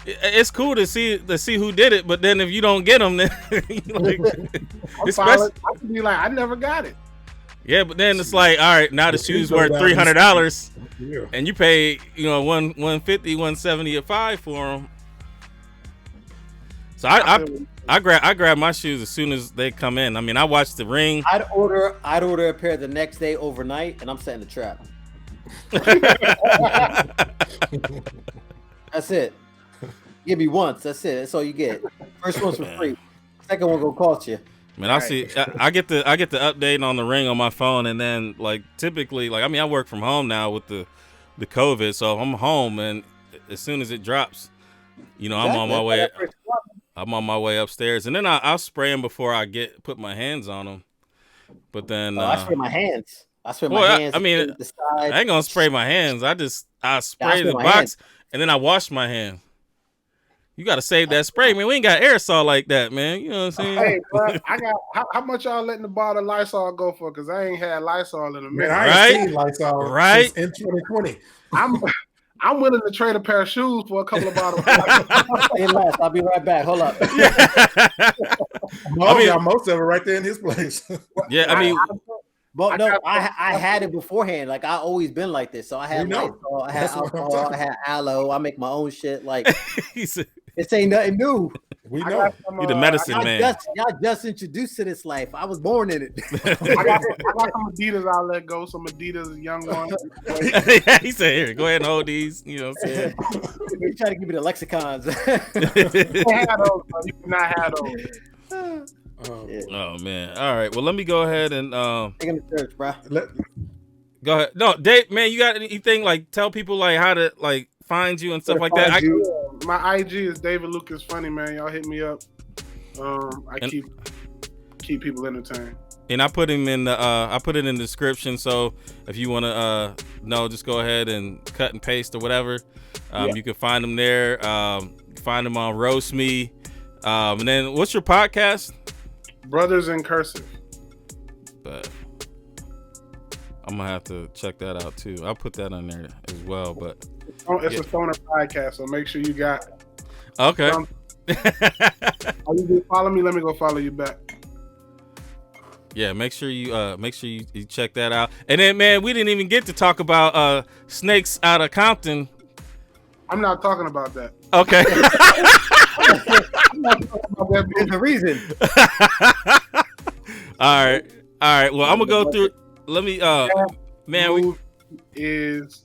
it's cool to see who did it, but then if you don't get them, then like, I can be like, I never got it. Yeah, but then it's like, all right, now the shoes worth $300, and you pay $150, $170 a $5 for them. So I grab my shoes as soon as they come in. I mean, I watch the ring. I'd order a pair the next day overnight, and I'm setting the trap. That's it. Give me once. That's it. That's all you get. First one's for free. Second one gonna cost you. Man, I get the update on the ring on my phone, and then like typically, like I work from home now with the COVID, so I'm home, and as soon as it drops, I'm on my way. I'm on my way upstairs, and then I'll spray them before I put my hands on them. But then I spray my hands. I ain't gonna spray my hands. I spray the box, and then I wash my hands. You gotta save that spray, man. We ain't got aerosol like that, man. You know what I'm saying? Hey, bro, I got how much y'all letting the bottle of Lysol go for? Because I ain't had Lysol in a minute. Man, I ain't seen Lysol since in 2020. I'm willing to trade a pair of shoes for a couple of bottles. I'll be right back. Hold up. Most of it right there in his place. Yeah, I mean. But no, I had it beforehand. Like I always been like this. So I had Lysol, I had alcohol, I had aloe. I make my own shit. Like this ain't nothing new. We know you the medicine man. Y'all just introduced to this life. I was born in it. I got some Adidas I'll let go. Some Adidas young ones. He said, "Here, go ahead and hold these." You know what I'm saying? You try to give me the lexicons. You can't have those, bro. You cannot have those. Oh man! All right. Well, let me go ahead and take him to church, bro. Go ahead. No, Dave, man, you got anything like tell people like how to like find you and stuff like that? My IG is David Lucas Funny, man. Y'all hit me up. I keep people entertained. And I put him in the I put it in the description. So if you want to know, just go ahead and cut and paste or whatever. You can find him there. Find him on Roast Me. And then what's your podcast? Brothers in Cursive. But I'm gonna have to check that out too. I'll put that on there as well. But it's a stoner podcast, so make sure you got. Okay. Oh, you can follow me. Let me go follow you back. Yeah, make sure you check that out. And then, man, we didn't even get to talk about snakes out of Compton. I'm not talking about that. Okay. There's a reason. All right. Well, I'm gonna go through. Let me. Man, we is.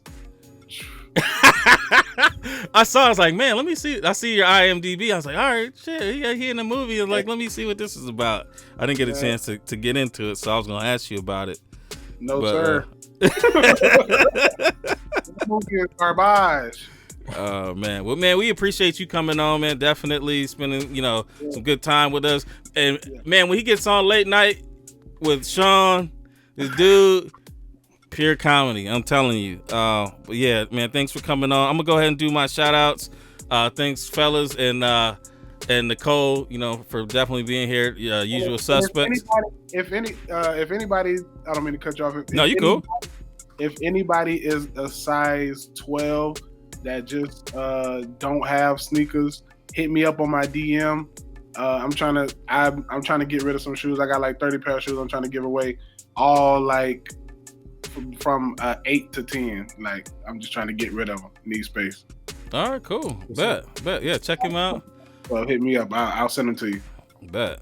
I saw. I was like, man, let me see. I see your IMDb. I was like, all right, shit, he in the movie. I'm like, let me see what this is about. I didn't get a chance to get into it, so I was gonna ask you about it. No, sir. Movie is garbage. Man. Well, man, we appreciate you coming on, man. Definitely spending, some good time with us. And man, when he gets on late night with Sean, this dude, pure comedy. I'm telling you. But yeah, man, thanks for coming on. I'm gonna go ahead and do my shout outs. Thanks, fellas, and Nicole, for definitely being here. Usual suspects. If anybody, I don't mean to cut you off. No, you cool. If anybody is a size 12 that just don't have sneakers, hit me up on my DM. I'm trying to get rid of some shoes. I got like 30 pair of shoes I'm trying to give away, all like from 8 to 10. Like, I'm just trying to get rid of them. Need space. All right, cool. Bet. Yeah, check him out. Well, hit me up. I'll send them to you. Bet.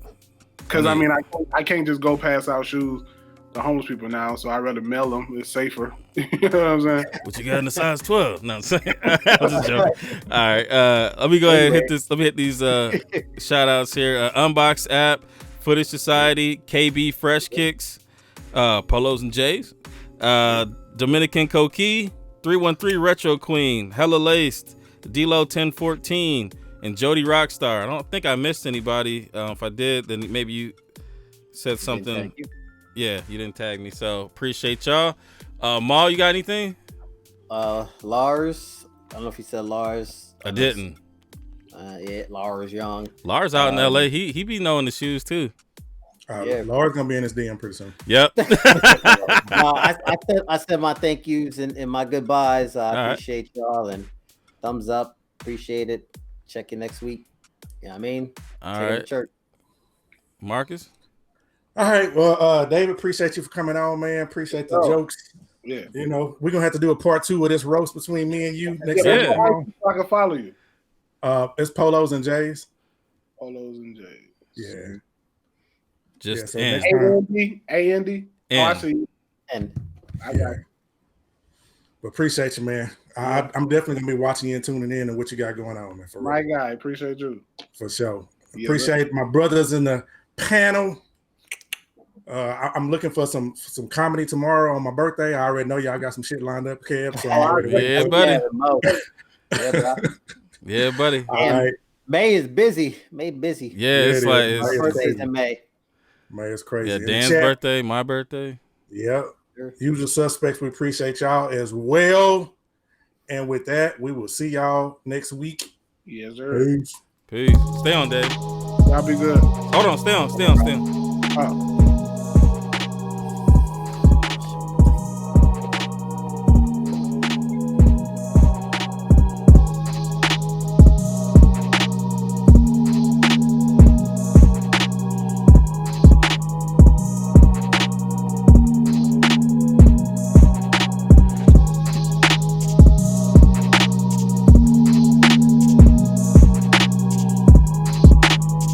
Because I can't just go pass out shoes to homeless people now, so I'd rather mail them. It's safer. You know what I'm saying? What you got in the size 12? No, I'm saying. I'm just joking. All right, let me go ahead and hit this. Let me hit these shout outs here. Unbox app, Footage Society, KB Fresh Kicks, Polos and Jays, Dominican Coquille, 313 Retro Queen, Hella Laced, D-Lo 1014, and Jody Rockstar. I don't think I missed anybody. If I did, then maybe you said something. Yeah, you didn't tag me, so appreciate y'all. Maul, you got anything? Lars. I don't know if you said Lars. I didn't. Yeah, Lars Young. Lars out in LA. He be knowing the shoes too. Lars gonna be in his DM pretty soon. Yep. I said my thank yous and my goodbyes. I appreciate y'all and thumbs up. Appreciate it. Check you next week. You know what I mean? All right. Church. Marcus. All right. Well, David, appreciate you for coming on, man. Appreciate the jokes. Yeah. We're gonna have to do a part 2 of this roast between me and you next time. I can follow you. It's Polos and Jays. Polos and Jays. Yeah. Just A-N-D. Oh, I see you. And I got it. But appreciate you, man. I'm definitely gonna be watching you and tuning in and what you got going on, man. For my real. guy, appreciate you. For sure. Appreciate my brothers in the panel. I'm looking for some comedy tomorrow on my birthday. I already know y'all got some shit lined up, Kev. So yeah, buddy. Yeah, buddy. All right. May is busy. May busy. Yeah, it's like it's birthdays in May. May is crazy. Yeah, Dan's birthday, my birthday. Yep. Usual suspects. We appreciate y'all as well. And with that, we will see y'all next week. Yes, sir. Peace. Stay on, Dave. Y'all be good. Hold on. Stay on. Oh.